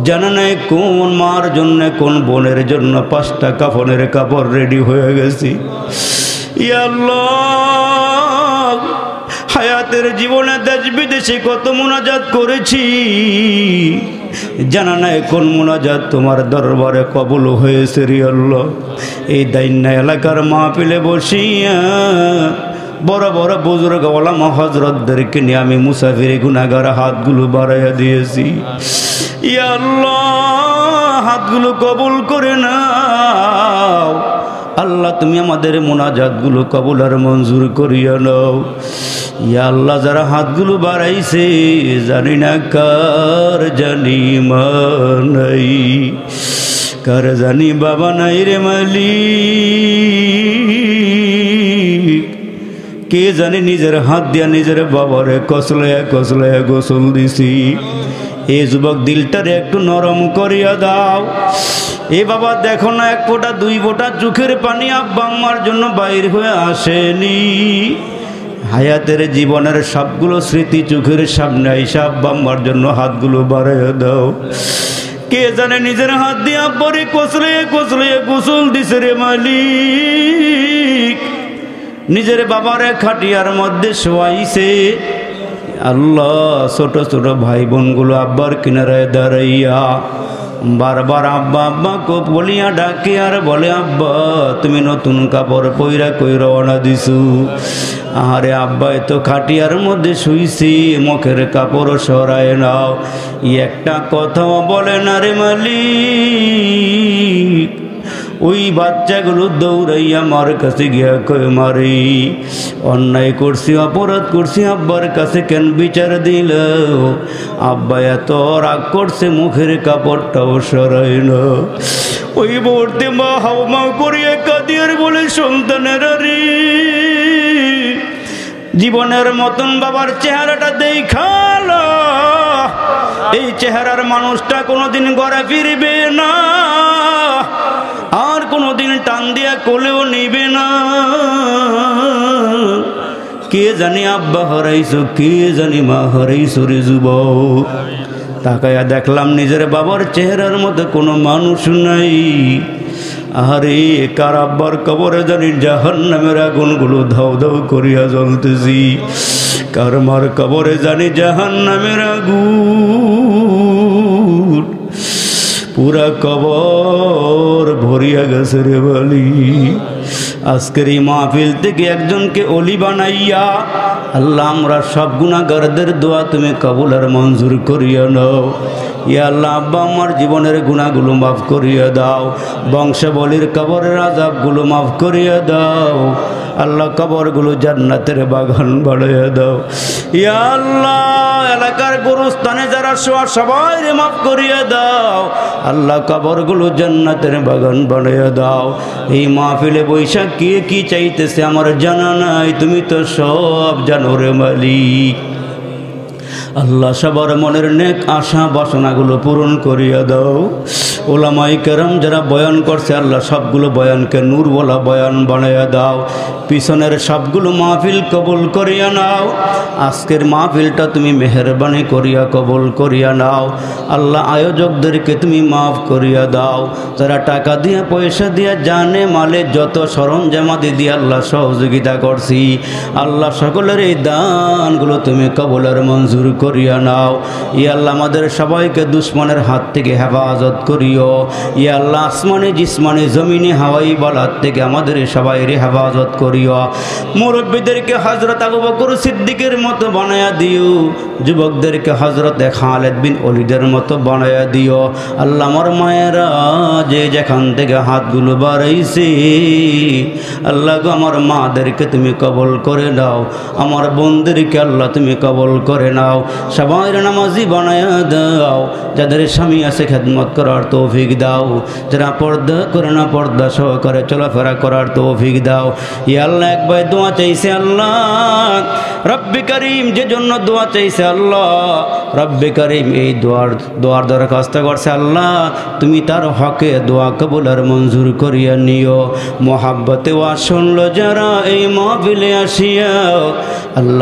জানা নাই কোন মার জন্য কোন বোনের জন্য 5টা কাফনের কাপড় রেডি হয়ে গেছি। ইয়া আল্লাহ, হায়াতের জীবনে দেশ বিদেশে কত মুনাজাত করেছি, জানা নাই কোন মুনাজাত তোমার দরবারে কবুল হয়েছে রে আল্লাহ। এই দাইন্না এলাকার মাহফিলে বসিয়া বড় বড় বুজুর্গ ওলামা হযরতদেরকে নিয়ে আমি মুসাফির গুনাহগার হাতগুলো বাড়াইয়া দিয়েছি। ইয়া আল্লাহ, হাতগুলো কবুল করে নাও আল্লাহ, তুমি আমাদের মুনাজাতগুলো কবুল আর মঞ্জুর করিয়া নাও। ইয়া আল্লাহ, যারা হাতগুলো বাড়াইছে জানি না কার জানি নাই, কার জানি বাবা নাই রে মালিক, কে জানি নিজের হাত দিয়া নিজের বাবারে কসলায়া কসলায়া গোসল দিছি। এ যুবক দিলটারে একটু নরম করিয়া দাও। এ বাবা দেখো না, এক ফোঁটা দুই ফোঁটা চোখের পানি আব্বা আম্মার জন্য বাইর হয়ে আসেনি। হায়াতের জীবনের সবগুলো স্মৃতি চোখের সামনে আইসা আব্বা আম্মার জন্য হাতগুলো বাড়াইয়া দাও। কে জানে নিজের হাত দিয়ে আব্বারে কসলাইয়া কসলাইয়া গোসল দিছে রে মালিক। নিজের বাবারে খাটিয়ার মধ্যে শোয়াইছে। আল্লাহ, ছোট ছোট ভাই বোনগুলো আব্বার কিনারায় দাঁড়াইয়া বারবার আব্বা আব্বা কোপ বলিয়া ডাকে আর বলে, আব্বা তুমি নতুন কাপড় পইরা কই রওনা দিছু। আরে আব্বা তো খাটিয়ার মধ্যে শুইছি, মুখের কাপড় সরায় নাও। একটা কথাও বলে না রে মালিক। ওই বাচ্চাগুলো দৌড়াইয়া মার কাছে গিয়া কয়, মারি অন্যায় করছি, অপরাধ করছি, আব্বার কাছে কেন বিচার দিল? আব্বা এত রাগ করছে, মুখের কাপড়টাও সরাই না। ওই মুহূর্তে মা হাউমাউ করিয়া কাঁদিয়ার বলে, সন্তানের রে, জীবনের মতন বাবার চেহারাটা দেখাল। এই চেহারার মানুষটা কোনোদিন ঘরে ফিরবে না, আর কোনোদিন টান দিয়া কোলেও নিবে না। কে জানি আব্বা হারাইছো, কে জানি মা হারাইছো রে যুবক। তাকায়া দেখলাম নিজের বাবার চেহারার মধ্যে কোনো মানুষ নাই। আরে কার আব্বার কবরে জানি জাহান্নামের আগুনগুলো ধাও ধাও করিয়া জ্বলতেছি। কার মার কবরে জানি জাহান্নামের আগুন পুরা কবর ভরিয়া গেছে রে বলি। আজকের এই মাহফিল থেকে একজনকে অলি বানাইয়া আল্লাহ আমরা সব গুনাহগারদের দোয়া তুমি কবুল আর মঞ্জুর করিয়া নাও। ইয়া আল্লাহ, আব্বা আমার জীবনের গুনাহগুলো মাফ করিয়া দাও, বংশাবলীর কবরের আযাবগুলো মাফ করিয়া দাও। আল্লাহ, কবরগুলো জান্নাতের বাগান বানাইয়া দাও। ইয়া আল্লাহ, এলাকার গোরস্থানে যারা শোয়া সবাই মাফ করিয়া দাও। আল্লাহ, কবরগুলো জান্নাতের বাগান বানাইয়া দাও। এই মাহফিলে বৈশাখ কে কি চাইতেছে আমার জানা নাই, তুমি তো সব জানো রে মালিক। আল্লাহ, সবার মনের নেক আশা বাসনাগুলো পূরণ করিয়া দাও। ওলামায়ে কেরাম যারা বয়ান করছে আল্লাহ, সবগুলো বয়ানকে নূরওয়ালা বয়ান বানাইয়া দাও। পিছনের সবগুলো মাহফিল কবুল করিয়া নাও। আজকের মাহফিলটা তুমি মেহেরবানি করিয়া কবুল করিয়া নাও। আল্লাহ, আয়োজকদেরকে তুমি মাফ করিয়া দাও। যারা টাকা দিয়ে পয়সা দিয়ে জানে মালে যত সরঞ্জামাদি দিয়ে আল্লাহ সহযোগিতা করছি, আল্লাহ সকলের এই দানগুলো তুমি কবুল আর মঞ্জুর করিয়া নাও। ইয়া আল্লাহ, আমাদের সবাইকে দুশ্মনের হাত থেকে হেফাজত করিও। ইয়া আল্লাহ, আসমানে জিসমানে জমিনে হাওয়াই বালার থেকে আমাদের সবাইয়ের হেফাজত করিও। মুরব্বীদেরকে হযরত আবু বকর সিদ্দিকের মতো বানায়া দিও, যুবকদেরকে হযরত খালিদ বিন ওলীদের মতো বানায়া দিও। আল্লাহ, আমার মায়েরা যে যেখান থেকে হাতগুলো বাড়াইছে আল্লাহ গো, আমার মাদেরকে তুমি কবুল করে নাও। আমার বোনদেরকে আল্লাহ তুমি কবুল করে নাও। সবাই নামাজি বানায়া দাও। যাদের স্বামী আছে খেদমত করার তৌফিক দাও। যারা পর্দা করে না পর্দা সহকারে চলাফেরা করার তৌফিক দাও। ইয়া আল্লাহ, একবার দোয়া চাইছে আল্লাহ রব্বে করিম, যে জন্য দোয়া চাইছে আল্লাহ রব্বে করিম এই দোয়ার দরখাস্ত করছে আল্লাহ, তুমি তার হকে দোয়া কবুল আর মঞ্জুর করিয়া নিও। মোহাব্বতে ওয়া শুনলো যারা এই মাহফিলে আসিয়া আল্লাহ